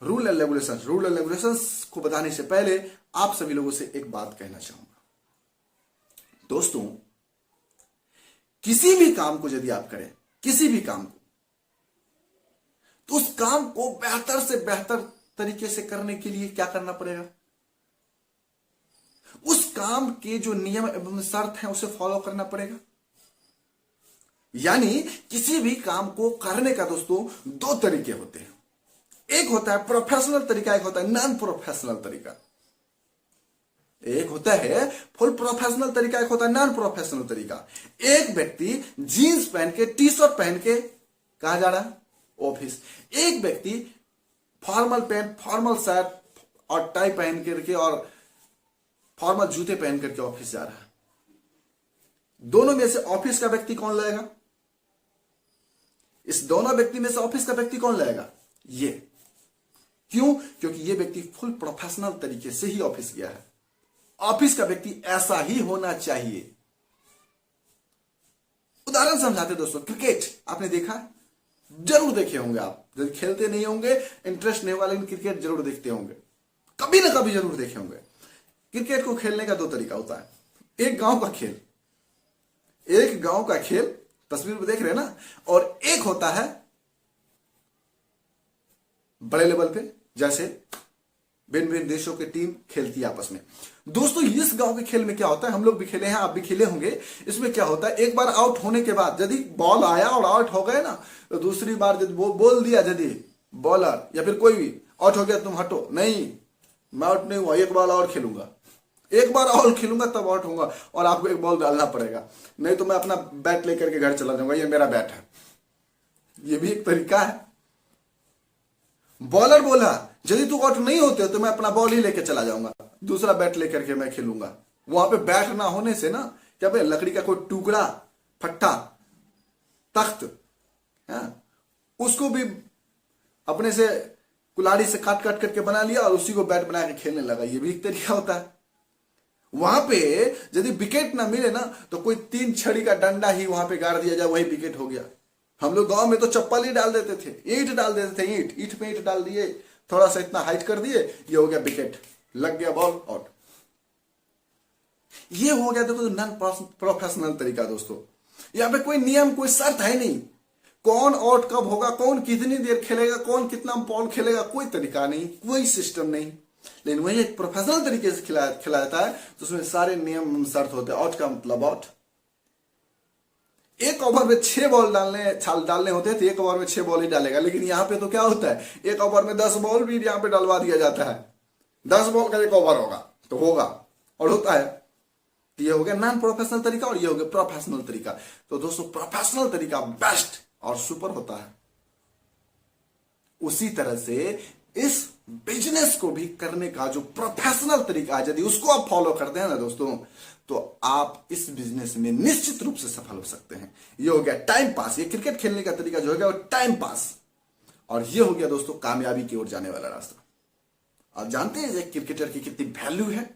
रूल एंड रेगुलेशंस को बताने से पहले आप सभी लोगों से एक बात कहना चाहूंगा दोस्तों, किसी भी काम को यदि आप करें, किसी भी काम को, तो उस काम को बेहतर से बेहतर तरीके से करने के लिए क्या करना पड़ेगा? उस काम के जो नियम एवं शर्त हैं उसे फॉलो करना पड़ेगा। यानी किसी भी काम को करने का दोस्तों 2 तरीके होते हैं। एक होता है प्रोफेशनल तरीका, एक होता है नॉन प्रोफेशनल तरीका। एक होता है फुल प्रोफेशनल तरीका, एक होता है नॉन प्रोफेशनल तरीका। एक व्यक्ति जीन्स पहन के, टी शर्ट पहन के कहां जा रहा है? ऑफिस। एक व्यक्ति फॉर्मल पैंट, फॉर्मल शर्ट और टाई पहन करके और फॉर्मल जूते पहन करके ऑफिस जा रहा है। दोनों में से ऑफिस का व्यक्ति कौन लाएगा? इस दोनों व्यक्ति में से ऑफिस का व्यक्ति कौन लाएगा? ये। क्यों? क्योंकि ये व्यक्ति फुल प्रोफेशनल तरीके से ही ऑफिस गया है। ऑफिस का व्यक्ति ऐसा ही होना चाहिए। उदाहरण समझाते हैं दोस्तों। क्रिकेट आपने देखा, जरूर देखे होंगे आप, यदि खेलते नहीं होंगे, इंटरेस्ट नहीं होगा, लेकिन क्रिकेट जरूर देखते होंगे, कभी ना कभी जरूर देखे होंगे। क्रिकेट को खेलने का 2 तरीका होता है। एक गांव का खेल, एक गांव का खेल, तस्वीर में देख रहे हैं ना, और एक होता है बड़े लेवल पे, जैसे भिन्न भिन्न देशों की टीम खेलती है आपस में। दोस्तों इस गांव के खेल में क्या होता है, हम लोग भी खेले हैं, आप भी खेले होंगे। इसमें क्या होता है, एक बार आउट होने के बाद यदि बॉल आया और आउट हो गए ना, तो दूसरी बार यदि बोल दिया, यदि बॉलर या फिर कोई भी आउट हो गया, तुम हटो, नहीं मैं आउट नहीं हुआ, एक बार और खेलूंगा, एक बार और खेलूंगा तब आउट होऊंगा, और आपको एक बॉल डालना पड़ेगा, नहीं तो मैं अपना बैट लेकर के घर चला जाऊंगा, ये मेरा बैट है। ये भी एक तरीका है। बॉलर बोला यदि तू आउट नहीं होते तो मैं अपना बॉल ही लेके चला जाऊंगा, दूसरा बैट लेकर के मैं खेलूंगा। वहां पे बैट ना होने से ना, क्या भाई लकड़ी का कोई टुकड़ा, फट्टा, तख्त, उसको भी अपने से कुल्हाड़ी से काट काट करके बना लिया और उसी को बैट बना के खेलने लगा। ये भी एक तरीका होता है। वहां पे यदि विकेट ना मिले ना, तो कोई 3 छड़ी का डंडा ही वहां पे गाड़ दिया जाए, वही विकेट हो गया। हम लोग गांव में तो चप्पल ही डाल देते थे, ईंट डाल देते थे, ईंट पे ईंट डाल दिए, थोड़ा सा इतना हाइट कर दिए, ये हो गया विकेट, लग गया बॉल, आउट। ये हो गया देखो नॉन प्रोफेशनल तरीका। दोस्तों यहां पे कोई नियम, कोई शर्त है नहीं, कौन आउट कब होगा, कौन कितनी देर खेलेगा, कौन कितना बॉल खेलेगा, कोई तरीका नहीं, कोई सिस्टम नहीं। लेकिन वही एक प्रोफेशनल तरीके से खिलाया जाता है, तो उसमें सारे नियम शर्त होते हैं। आउट का मतलब आउट। एक ओवर में 6 बॉल डालने होते हैं, तो एक ओवर में 6 बॉल ही डालेगा। लेकिन यहाँ पे तो क्या होता है, एक ओवर में 10 बॉल भी यहाँ पे डलवा दिया जाता है। 10 बॉल का एक ओवर होगा तो होगा, और होता है। तो ये हो गया नॉन प्रोफेशनल तरीका, और ये हो गया प्रोफेशनल तरीका। तो दोस्तों प्रोफेशनल तरीका बेस्ट और सुपर होता है। उसी तरह से इस बिजनेस को भी करने का जो प्रोफेशनल तरीका है, यदि उसको आप फॉलो करते हैं ना दोस्तों, तो आप इस बिजनेस में निश्चित रूप से सफल हो सकते हैं। ये हो गया टाइम पास, ये क्रिकेट खेलने का तरीका जो हो गया वो टाइम पास, और ये हो गया दोस्तों कामयाबी की ओर जाने वाला रास्ता। आप जानते हैं एक क्रिकेटर की कितनी वैल्यू है।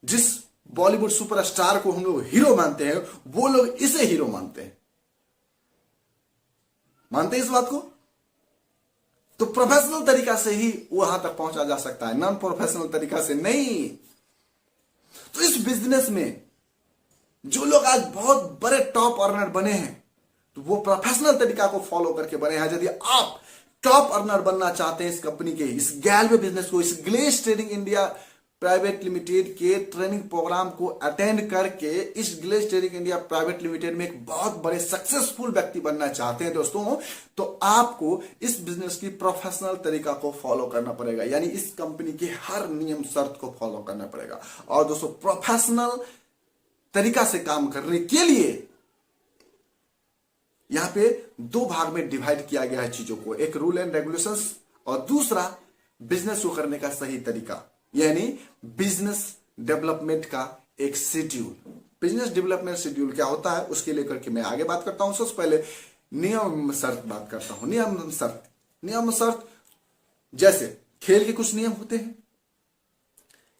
जिस बॉलीवुड सुपरस्टार को हम लोग हीरो मानते हैं, वो लोग इसे हीरो मानते हैं। मानते हैं इस बात को? तो प्रोफेशनल तरीका से ही वहां तक पहुंचा जा सकता है, नॉन प्रोफेशनल तरीका से नहीं। तो इस बिजनेस में जो लोग आज बहुत बड़े टॉप अर्नर बने हैं, तो वो प्रोफेशनल तरीका को फॉलो करके बने हैं। यदि आप टॉप अर्नर बनना चाहते हैं इस कंपनी के, इस गैलवे बिजनेस को, इस glaze trading India private limited के ट्रेनिंग प्रोग्राम को अटेंड करके इस glaze trading India private limited में एक बहुत बड़े सक्सेसफुल व्यक्ति बनना चाहते हैं दोस्तों, तो आपको इस बिजनेस की प्रोफेशनल तरीका को फॉलो करना पड़ेगा। यानी इस कंपनी के हर नियम शर्त को फॉलो करना पड़ेगा। और दोस्तों प्रोफेशनल तरीका से काम करने के लिए यहां पे 2 भाग में डिवाइड किया गया है चीजों को, एक रूल एंड रेगुलेशंस और दूसरा बिजनेस को करने का सही तरीका, यानी बिजनेस डेवलपमेंट का एक शेड्यूल। बिजनेस डेवलपमेंट शेड्यूल क्या होता है उसके लेकर के मैं आगे बात करता हूं। सबसे पहले नियम शर्त बात करता हूं। नियम शर्त जैसे खेल के कुछ नियम होते हैं।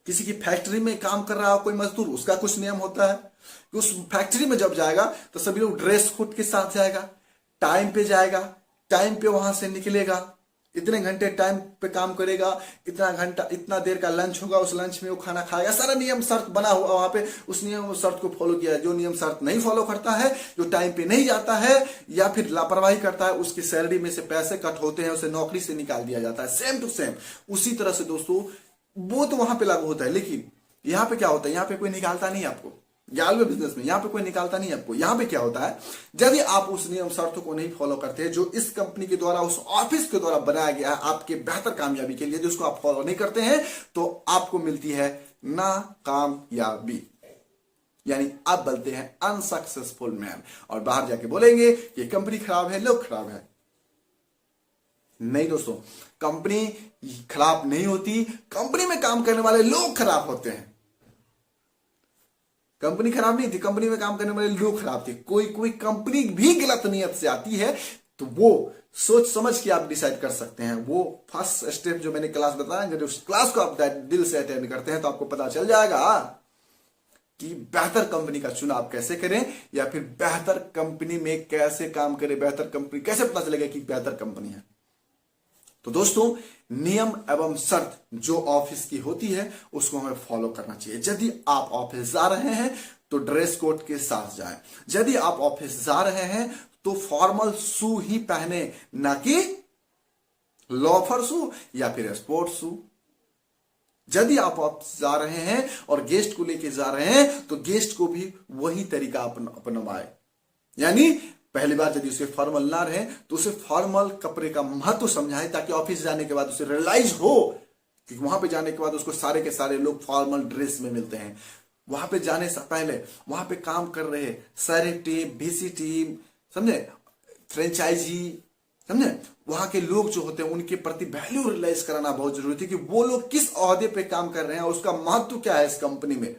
किसी की फैक्ट्री में काम कर रहा हो कोई मजदूर, उसका कुछ नियम होता है कि उस फैक्ट्री में जब जाएगा तो सभी लोग ड्रेस कोड के साथ जाएगा, टाइम पे जाएगा, टाइम पे वहां से निकलेगा, इतने घंटे टाइम पे काम करेगा, इतना घंटा इतना देर का लंच होगा, उस लंच में वो खाना खाएगा। सारा नियम शर्त बना हुआ वहां पे, उस नियम शर्त को फॉलो किया है। जो नियम शर्त नहीं फॉलो करता है, जो टाइम पे नहीं जाता है या फिर लापरवाही करता है, उसकी सैलरी में से पैसे कट होते हैं, उसे नौकरी से निकाल दिया जाता है। सेम टू सेम उसी तरह से दोस्तों वो तो वहां पे लागू होता है। लेकिन यहाँ पे क्या होता है, यहाँ पे कोई निकालता नहीं आपको। गैलवे बिजनेस में यहाँ पे कोई निकालता नहीं आपको। यहाँ पे क्या होता है, यदि आप उस नियम शर्तों को नहीं फॉलो करते जो इस कंपनी के द्वारा, उस ऑफिस के द्वारा बनाया गया है आपके बेहतर कामयाबी के लिए, यदि उसको आप फॉलो नहीं करते हैं तो आपको मिलती है नाकामयाबी, यानी आप बनते हैं अनसक्सेसफुल मैन। और बाहर जाके बोलेंगे ये कंपनी खराब है, लोग खराब है। नहीं दोस्तों, कंपनी खराब नहीं होती, कंपनी में काम करने वाले लोग खराब होते हैं। कंपनी खराब नहीं थी, कंपनी में काम करने वाले लोग खराब थे। कोई कंपनी भी गलत नियत से आती है तो वो सोच समझ के आप डिसाइड कर सकते हैं। वो फर्स्ट स्टेप जो मैंने क्लास बताया, जब उस क्लास को आप दिल से अटेंड करते हैं तो आपको पता चल जाएगा कि बेहतर कंपनी का चुनाव कैसे करें, या फिर बेहतर कंपनी में कैसे काम करें, बेहतर कंपनी कैसे पता चलेगा कि बेहतर कंपनी है। तो दोस्तों, नियम एवं शर्त जो ऑफिस की होती है उसको हमें फॉलो करना चाहिए। यदि आप ऑफिस जा रहे हैं तो ड्रेस कोड के साथ जाएं। यदि आप ऑफिस जा रहे हैं तो फॉर्मल शू ही पहने, ना कि लॉफर शू या फिर स्पोर्ट्स शू। यदि आप ऑफिस जा रहे हैं और गेस्ट को लेके जा रहे हैं तो गेस्ट को भी वही तरीका अपनवाए। यानी पहली बार यदि उसे फॉर्मल ना रहे तो उसे फॉर्मल कपड़े का महत्व समझाएं, ताकि ऑफिस जाने के बाद उसे रियलाइज हो कि वहां पे जाने के बाद उसको सारे के सारे लोग फॉर्मल ड्रेस में मिलते हैं। वहां पे जाने से पहले वहां पे काम कर रहे सारे टीम, बीसी टीम, समझे, फ्रेंचाइजी, समझे, वहां के लोग जो होते हैं उनके प्रति वैल्यू रियलाइज कराना बहुत जरूरी है कि वो लोग किस ओहदे पे काम कर रहे हैं और उसका महत्व क्या है इस कंपनी में।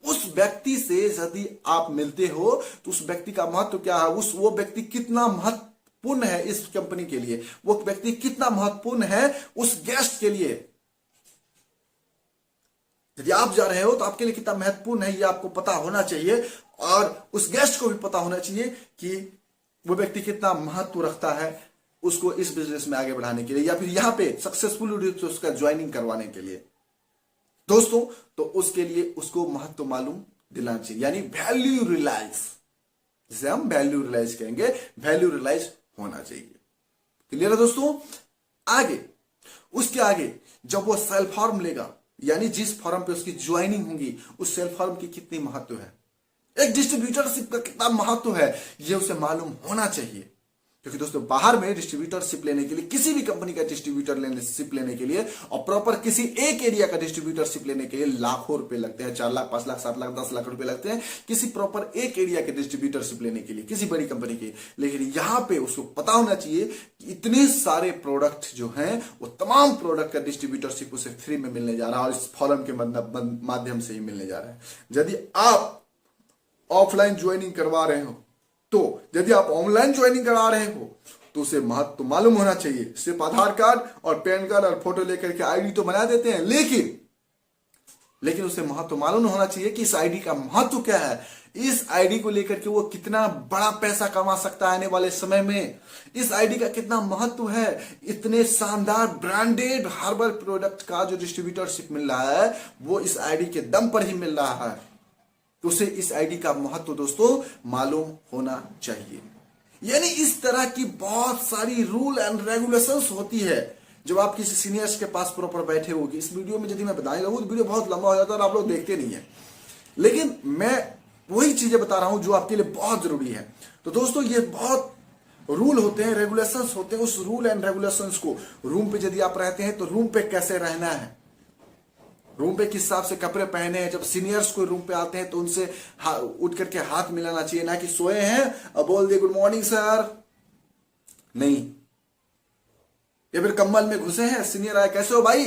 उस व्यक्ति से यदि आप मिलते हो तो उस व्यक्ति का महत्व क्या है, वो व्यक्ति कितना महत्वपूर्ण है इस कंपनी के लिए, वो व्यक्ति कितना महत्वपूर्ण है उस गेस्ट के लिए। यदि आप जा रहे हो तो आपके लिए कितना महत्वपूर्ण है ये आपको पता होना चाहिए, और उस गेस्ट को भी पता होना चाहिए कि वो व्यक्ति कितना महत्व रखता है उसको इस बिजनेस में आगे बढ़ाने के लिए, या फिर यहां पे सक्सेसफुल रूप से उसका ज्वाइनिंग करवाने के लिए। दोस्तों, तो उसके लिए उसको महत्व मालूम दिलाना चाहिए, यानी वैल्यू रियलाइज, जिसे हम वैल्यू रियलाइज कहेंगे, वैल्यू रियलाइज होना चाहिए। क्लियर है दोस्तों। आगे, उसके आगे जब वो सेल्फ फॉर्म लेगा, यानी जिस फॉर्म पे उसकी ज्वाइनिंग होगी उस सेल्फ फॉर्म की कितनी महत्व है, एक डिस्ट्रीब्यूटरशिप का कितना महत्व है, ये उसे मालूम होना चाहिए। क्योंकि दोस्तों, बाहर में डिस्ट्रीब्यूटरशिप लेने के लिए, किसी भी कंपनी का डिस्ट्रीब्यूटरशिप लेने के लिए और प्रॉपर किसी एक एरिया का डिस्ट्रीब्यूटरशिप लेने के लिए लाखों रुपए लगते हैं। 4 लाख, 5 लाख, 7 लाख, 10 लाख रुपए लगते हैं किसी प्रॉपर एक एरिया के डिस्ट्रीब्यूटरशिप लेने के लिए, किसी बड़ी कंपनी के। लेकिन यहां पे उसको पता होना चाहिए कि इतने सारे प्रोडक्ट जो हैं वो तमाम प्रोडक्ट का डिस्ट्रीब्यूटरशिप उसे फ्री में मिलने जा रहा है और इस फॉरम के माध्यम से ही मिलने जा रहा है। यदि आप ऑफलाइन ज्वाइनिंग करवा रहे हो, तो यदि आप ऑनलाइन ज्वाइनिंग करा रहे हो तो उसे महत्व मालूम होना चाहिए। सिर्फ आधार कार्ड और पैन कार्ड और फोटो लेकर के आईडी तो बना देते हैं, लेकिन उसे महत्व मालूम होना चाहिए कि इस आईडी का महत्व क्या है, इस आईडी को लेकर के वो कितना बड़ा पैसा कमा सकता है आने वाले समय में, इस आईडी का कितना महत्व है। इतने शानदार ब्रांडेड हर्बल प्रोडक्ट का जो डिस्ट्रीब्यूटरशिप मिल रहा है वो इस आईडी के दम पर ही मिल रहा है, तो उसे इस आईडी का महत्व दोस्तों मालूम होना चाहिए। यानी इस तरह की बहुत सारी रूल एंड रेगुलेशंस होती है। जब आप किसी सीनियर्स के पास प्रॉपर बैठे होगी, इस वीडियो में यदि मैं बताने लगूं तो वीडियो बहुत लंबा हो जाता है और आप लोग देखते नहीं है, लेकिन मैं वही चीजें बता रहा हूं जो आपके लिए बहुत जरूरी है। तो दोस्तों, ये बहुत रूल होते हैं, रेगुलेशंस होते हैं। उस रूल एंड रेगुलेशंस को, रूम पे यदि आप रहते हैं तो रूम पे कैसे रहना है, रूम पे किस हिसाब से कपड़े पहने हैं। जब सीनियर्स को रूम पे आते हैं तो उनसे उठ करके हाथ मिलाना चाहिए, ना कि सोए हैं और बोल दिए गुड मॉर्निंग सर, नहीं। या फिर कम्बल में घुसे हैं, सीनियर आए, कैसे हो भाई,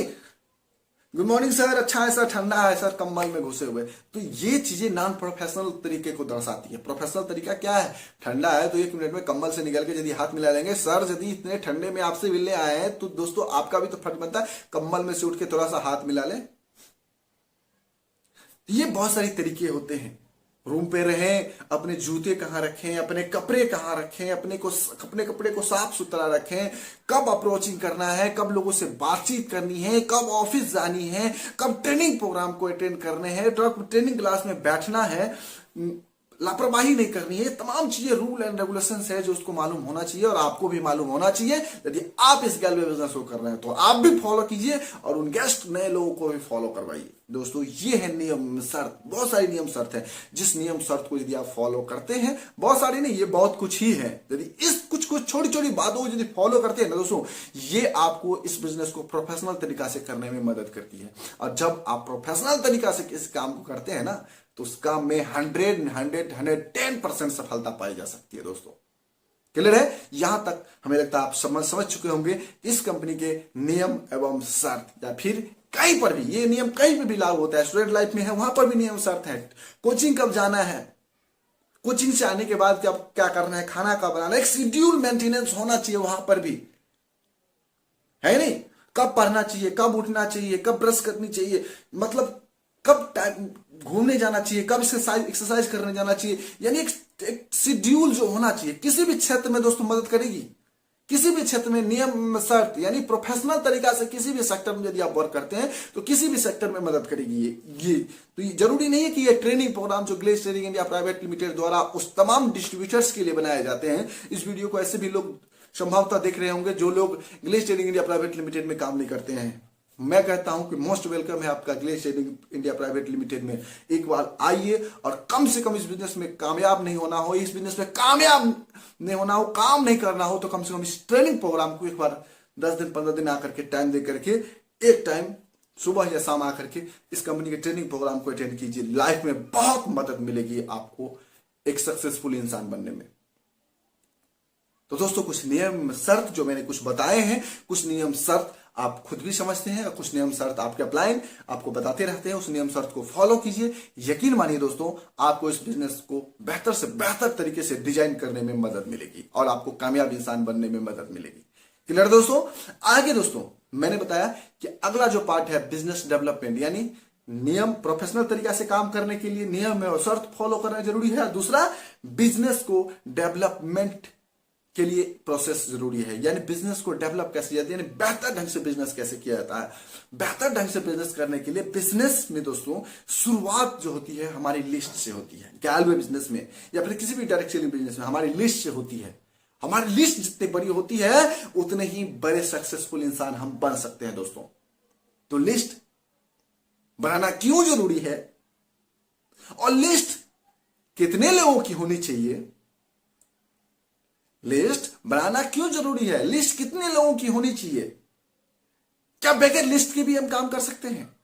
गुड मॉर्निंग सर, अच्छा है सर, ठंडा है सर, कम्बल में घुसे हुए। तो ये चीजें नॉन प्रोफेशनल तरीके को दर्शाती है। प्रोफेशनल तरीका क्या है, ठंडा है तो 1 मिनट में कम्बल से निकल के यदि हाथ मिला लेंगे। सर यदि इतने ठंडे में आपसे मिलने आए हैं तो दोस्तों आपका भी तो फर्ज बनता है कम्बल में से उठ के थोड़ा सा हाथ मिला लें। ये बहुत सारे तरीके होते हैं। रूम पे रहें, अपने जूते कहाँ रखें, अपने कपड़े कहाँ रखें, अपने कपड़े को साफ सुथरा रखें, कब अप्रोचिंग करना है, कब लोगों से बातचीत करनी है, कब ऑफिस जानी है, कब ट्रेनिंग प्रोग्राम को अटेंड करने हैं, कब ट्रेनिंग क्लास में बैठना है, लापरवाही नहीं करनी है। तमाम चीजें रूल एंड रेगुलेशंस है जो उसको मालूम होना चाहिए और आपको भी मालूम होना चाहिए। यदि आप इस गैलवे बिजनेस को कर रहे हैं तो आप भी फॉलो कीजिए और उन गेस्ट नए लोगों को भी फॉलो करवाइए। दोस्तों, ये है नियम शर्त। बहुत सारी नियम शर्त है, जिस नियम शर्त को यदि आप फॉलो करते हैं, बहुत सारी नहीं, ये बहुत कुछ ही है, यदि इस कुछ छोटी छोटी बातों को यदि फॉलो करते हैं ना दोस्तों, ये आपको इस बिजनेस को प्रोफेशनल तरीका से करने में मदद करती है। और जब आप प्रोफेशनल तरीका से इस काम को करते हैं ना तो उस काम में 110% सफलता पाई जा सकती है। दोस्तों, क्लियर है? यहां तक हमें लगता है आप समझ चुके होंगे इस कंपनी के नियम एवं शर्त, या फिर कहीं पर भी ये नियम कहीं भी लागू होता है। स्टूडेंट लाइफ में है, वहां पर भी नियम शर्त है। कोचिंग कब जाना है, कोचिंग से आने के बाद क्या करना है, खाना कब बनाना, एक शेड्यूल मेंटेनेंस होना चाहिए वहां पर भी, है नहीं? कब पढ़ना चाहिए, कब उठना चाहिए, कब ब्रश करनी चाहिए, मतलब कब टाइम घूमने जाना चाहिए, कब एक्सरसाइज करने जाना चाहिए, यानी एक शेड्यूल जो होना चाहिए किसी भी क्षेत्र में दोस्तों मदद करेगी। किसी भी क्षेत्र में नियम शर्त यानी प्रोफेशनल तरीका से किसी भी सेक्टर में यदि आप वर्क करते हैं तो किसी भी सेक्टर में मदद करेगी ये तो ये जरूरी नहीं है कि ये ट्रेनिंग प्रोग्राम जो glaze training India private limited द्वारा उस तमाम डिस्ट्रीब्यूटर्स के लिए बनाए जाते हैं। इस वीडियो को ऐसे भी लोग संभवतः देख रहे होंगे जो लोग glaze training India private limited में काम नहीं करते हैं। मैं कहता हूं कि मोस्ट वेलकम है आपका glaze trading India private limited में। एक बार आइए और कम से कम इस बिजनेस में कामयाब नहीं होना हो, इस बिजनेस में कामयाब नहीं होना हो, काम नहीं करना हो, तो कम से कम इस ट्रेनिंग प्रोग्राम को एक बार 10 दिन 15 दिन आकर के टाइम दे करके एक टाइम सुबह या शाम आकर के इस कंपनी के ट्रेनिंग प्रोग्राम को अटेंड कीजिए। लाइफ में बहुत मदद मिलेगी आपको एक सक्सेसफुल इंसान बनने में। तो दोस्तों कुछ नियम शर्त जो मैंने कुछ बताए हैं, कुछ नियम शर्त आप खुद भी समझते हैं और कुछ नियम शर्त आपके अपलाइन आपको बताते रहते हैं, उस नियम शर्त को फॉलो कीजिए। यकीन मानिए दोस्तों आपको इस बिजनेस को बेहतर से बेहतर तरीके से डिजाइन करने में मदद मिलेगी और आपको कामयाब इंसान बनने में मदद मिलेगी। क्लियर दोस्तों? आगे दोस्तों मैंने बताया कि अगला जो पार्ट है बिजनेस डेवलपमेंट, यानी नियम प्रोफेशनल तरीका से काम करने के लिए नियम और शर्त फॉलो करना जरूरी है। दूसरा बिजनेस को डेवलपमेंट के लिए प्रोसेस जरूरी है, यानी बिजनेस को डेवलप कैसे किया जाता है, यानी बेहतर ढंग से बिजनेस कैसे किया जाता है। बेहतर ढंग से बिजनेस करने के लिए बिजनेस में दोस्तों शुरुआत जो होती है हमारी लिस्ट से होती है। गैलवे बिजनेस में या फिर किसी भी डायरेक्ट सेलिंग बिजनेस में हमारी लिस्ट से होती है। हमारी लिस्ट जितनी बड़ी होती है उतने ही बड़े सक्सेसफुल इंसान हम बन सकते हैं दोस्तों। तो लिस्ट बनाना क्यों जरूरी है और लिस्ट कितने लोगों की होनी चाहिए, लिस्ट बनाना क्यों जरूरी है, लिस्ट कितने लोगों की होनी चाहिए, क्या बगैर लिस्ट के भी हम काम कर सकते हैं?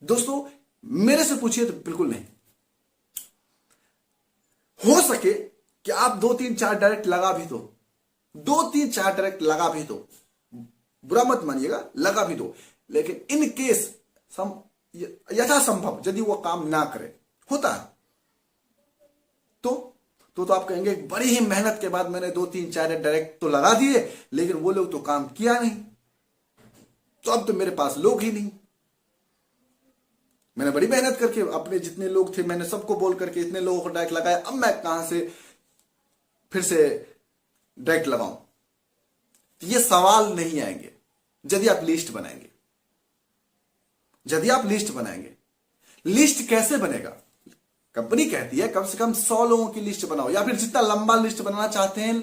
दोस्तों मेरे से पूछिए तो बिल्कुल नहीं। हो सके कि आप 2-3-4 डायरेक्ट लगा भी दो, 2-3-4 डायरेक्ट लगा भी दो, बुरा मत मानिएगा, लगा भी दो, लेकिन इन केस यथासंभव यदि वो काम ना करे, होता है तो आप कहेंगे बड़ी ही मेहनत के बाद मैंने 2-3-4 डायरेक्ट तो लगा दिए लेकिन वो लोग तो काम किया नहीं, तो अब तो मेरे पास लोग ही नहीं। मैंने बड़ी मेहनत करके अपने जितने लोग थे मैंने सबको बोल करके इतने लोगों को डायरेक्ट लगाया, अब मैं कहां से फिर से डायरेक्ट लगाऊं? तो ये सवाल नहीं आएंगे यदि आप लिस्ट बनाएंगे। यदि आप लिस्ट बनाएंगे, लिस्ट कैसे बनेगा? कंपनी कहती है कम से कम 100 लोगों की लिस्ट बनाओ, या फिर जितना लंबा लिस्ट बनाना चाहते हैं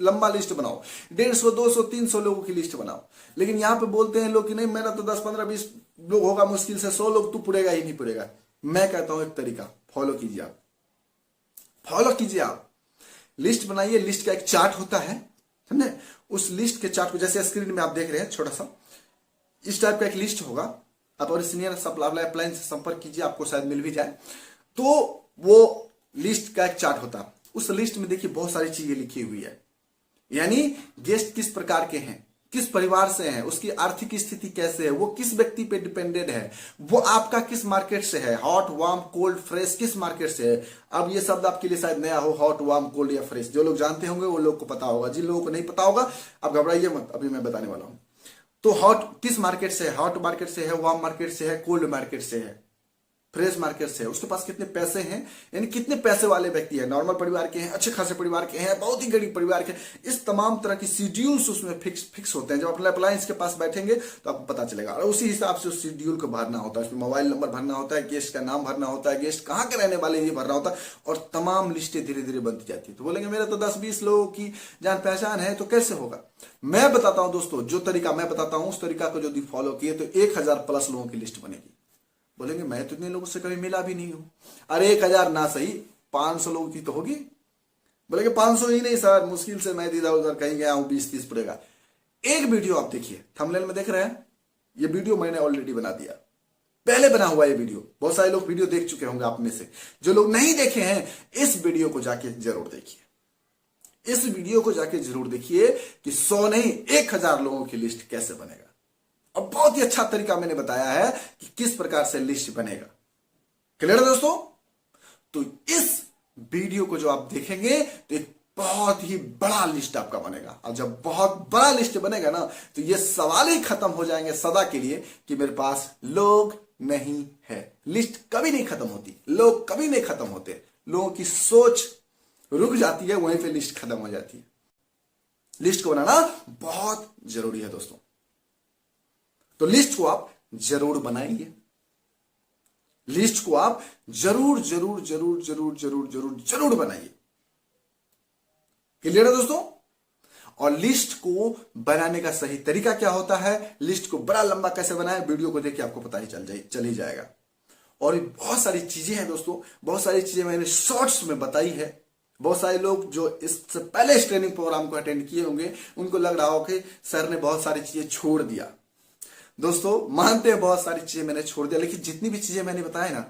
लंबा लिस्ट बनाओ, 150, 200, 300 लोगों की लिस्ट बनाओ। लेकिन यहां पे बोलते हैं लोग कि नहीं मेरा तो 10, 15, 20 लोग होगा, मुश्किल से 100 लोग तो पुरेगा ही नहीं पुरेगा। मैं कहता हूं एक तरीका फॉलो कीजिए, आप फॉलो कीजिए, आप लिस्ट बनाइए। लिस्ट का एक चार्ट होता है, समझे? उस लिस्ट के चार्ट को जैसे स्क्रीन में आप देख रहे हैं छोटा सा इस टाइप का एक लिस्ट होगा। आप और सीनियर सप्लाई अपलाइन से संपर्क कीजिए, आपको शायद मिल भी जाए। तो वो लिस्ट का एक चार्ट होता है, उस लिस्ट में देखिए बहुत सारी चीजें लिखी हुई है, यानी गेस्ट किस प्रकार के हैं, किस परिवार से हैं, उसकी आर्थिक स्थिति कैसे है, वो किस व्यक्ति पे डिपेंडेंट है, वो आपका किस मार्केट से है, हॉट वार्म कोल्ड फ्रेश किस मार्केट से है। अब ये शब्द आपके लिए शायद नया हो, हॉट वार्म कोल्ड या फ्रेश, जो लोग जानते होंगे वो लोग को पता होगा, जिन लोगों को नहीं पता होगा आप घबराइए मत, अभी मैं बताने वाला हूं। तो हॉट किस मार्केट से है, हॉट मार्केट से है, वार्म मार्केट से है, कोल्ड मार्केट से है, फ्रेश मार्केट से है, उसके पास कितने पैसे हैं, यानी कितने पैसे वाले व्यक्ति हैं, नॉर्मल परिवार के हैं, अच्छे खासे परिवार के हैं, बहुत ही गरीब परिवार के, इस तमाम तरह की शेड्यूल्स उसमें फिक्स होते हैं। जब अपने अप्लायंस के पास बैठेंगे तो आपको पता चलेगा और उसी हिसाब से उस शेड्यूल को भरना होता है। उसमें मोबाइल नंबर भरना होता है, गेस्ट का नाम भरना होता है, गेस्ट कहाँ के रहने वाले ये भरना होता है और तमाम लिस्टें धीरे धीरे बनती जाती है। तो बोलेंगे मेरे तो 10-20 लोगों की जान पहचान है, तो कैसे होगा? मैं बताता हूं दोस्तों, जो तरीका मैं बताता हूं उस तरीका को यदि फॉलो किए तो 1000+ लोगों की लिस्ट बनेगी। बोलेंगे मैं तो इतने लोगों से कभी मिला भी नहीं हूं। अरे 1000 ना सही 500 लोगों की तो होगी। बोलेंगे 500 ही नहीं सर, मुश्किल से मैं इधर उधर कहीं गया हूं, 20-30 पड़ेगा। एक वीडियो आप देखिए, थंबनेल में देख रहे हैं, ये वीडियो मैंने ऑलरेडी बना दिया, पहले बना हुआ ये वीडियो। बहुत सारे लोग वीडियो देख चुके होंगे आप में से, जो लोग नहीं देखे हैं इस वीडियो को जाके जरूर देखिए। इस वीडियो को जाके जरूर देखिए कि 100 नहीं 1000 लोगों की लिस्ट कैसे बनेगा। और बहुत ही अच्छा तरीका मैंने बताया है कि किस प्रकार से लिस्ट बनेगा। क्लियर है दोस्तों? तो इस वीडियो को जो आप देखेंगे तो एक बहुत ही बड़ा लिस्ट आपका बनेगा, और जब बहुत बड़ा लिस्ट बनेगा ना तो ये सवाल ही खत्म हो जाएंगे सदा के लिए कि मेरे पास लोग नहीं है। लिस्ट कभी नहीं खत्म होती, लोग कभी नहीं खत्म होते, लोगों की सोच रुक जाती है, वहीं पे लिस्ट खत्म हो जाती है। लिस्ट को बनाना बहुत जरूरी है दोस्तों, तो लिस्ट को आप जरूर बनाइए। लिस्ट को आप जरूर जरूर जरूर जरूर जरूर जरूर जरूर बनाइए। क्लियर है दोस्तों? और लिस्ट को बनाने का सही तरीका क्या होता है, लिस्ट को बड़ा लंबा कैसे बनाए, वीडियो को देख के आपको पता ही चल ही जाएगा। और भी बहुत सारी चीजें हैं दोस्तों, बहुत सारी चीजें मैंने शॉर्ट्स में बताई है। बहुत सारे लोग जो इससे पहले इस ट्रेनिंग प्रोग्राम को अटेंड किए होंगे, उनको लग रहा हो कि सर ने बहुत सारी चीजें छोड़ दिया। दोस्तों मानते हैं बहुत सारी चीजें मैंने छोड़ दिया, लेकिन जितनी भी चीजें मैंने बताया ना,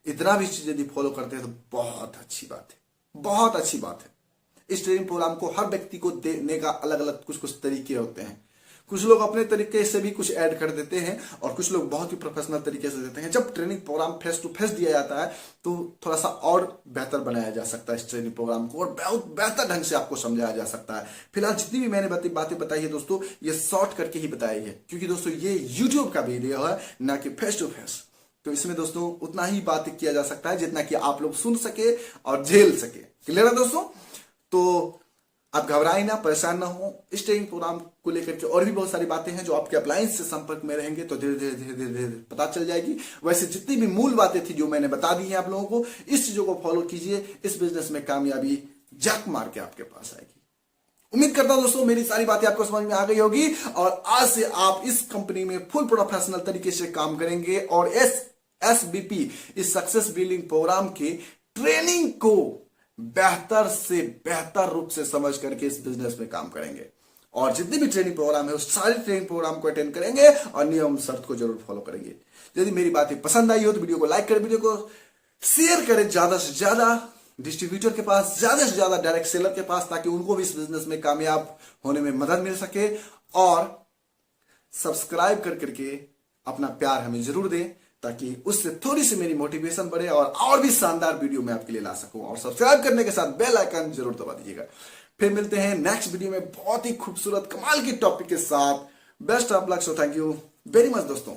इतना भी चीजें यदि फॉलो करते हैं तो बहुत अच्छी बात है, बहुत अच्छी बात है। इस ट्रेनिंग प्रोग्राम को हर व्यक्ति को देने का अलग अलग कुछ कुछ तरीके होते हैं। कुछ लोग अपने तरीके से भी कुछ ऐड कर देते हैं और कुछ लोग बहुत ही प्रोफेशनल तरीके से देते हैं। जब training program face to face दिया जाता है तो थोड़ा सा और बेहतर बनाया जा सकता है इस ट्रेनिंग प्रोग्राम को, और बहुत बेहतर ढंग से आपको समझाया जा सकता है। फिलहाल जितनी भी मैंने बातें बताई है दोस्तों, ये शॉर्ट करके ही बताई है, क्योंकि दोस्तों ये यूट्यूब का वीडियो है, ना कि फेस टू फेस। तो इसमें दोस्तों उतना ही बात किया जा सकता है जितना कि आप लोग सुन सके और झेल सके। क्लियर है दोस्तों? तो आप घबराए ना, परेशान ना हो। इस ट्रेनिंग प्रोग्राम को लेकर के और भी बहुत सारी बातें हैं जो आपके अप्लायंस से संपर्क में रहेंगे तो धीरे धीरे धीरे धीरे धीरे पता चल जाएगी। वैसे जितनी भी मूल बातें थी जो मैंने बता दी है आप लोगों को, इस चीजों को फॉलो कीजिए, इस बिजनेस में कामयाबी जक मार के आपके पास आएगी। उम्मीद करता हूं दोस्तों मेरी सारी बातें आपको समझ में आ गई होगी, और आज से आप इस कंपनी में फुल प्रोफेशनल तरीके से काम करेंगे और SBP इस सक्सेस बिल्डिंग प्रोग्राम के ट्रेनिंग को बेहतर से बेहतर रूप से समझ करके इस बिजनेस में काम करेंगे। और जितनी भी ट्रेनिंग प्रोग्राम है उस सारे ट्रेनिंग प्रोग्राम को अटेंड करेंगे और नियम शर्त को जरूर फॉलो करेंगे। यदि मेरी बातें पसंद आई हो तो वीडियो को लाइक करें, वीडियो को शेयर करें ज्यादा से ज्यादा डिस्ट्रीब्यूटर के पास, ज्यादा से ज्यादा डायरेक्ट सेलर के पास, ताकि उनको भी इस बिजनेस में कामयाब होने में मदद मिल सके। और सब्सक्राइब कर करके अपना प्यार हमें जरूर दें, ताकि उससे थोड़ी सी मेरी मोटिवेशन बढ़े और भी शानदार वीडियो मैं आपके लिए ला सकूं। और सब्सक्राइब करने के साथ बेल आइकन जरूर दबा दीजिएगा। फिर मिलते हैं नेक्स्ट वीडियो में बहुत ही खूबसूरत कमाल की टॉपिक के साथ। Best of luck, so thank you very much दोस्तों।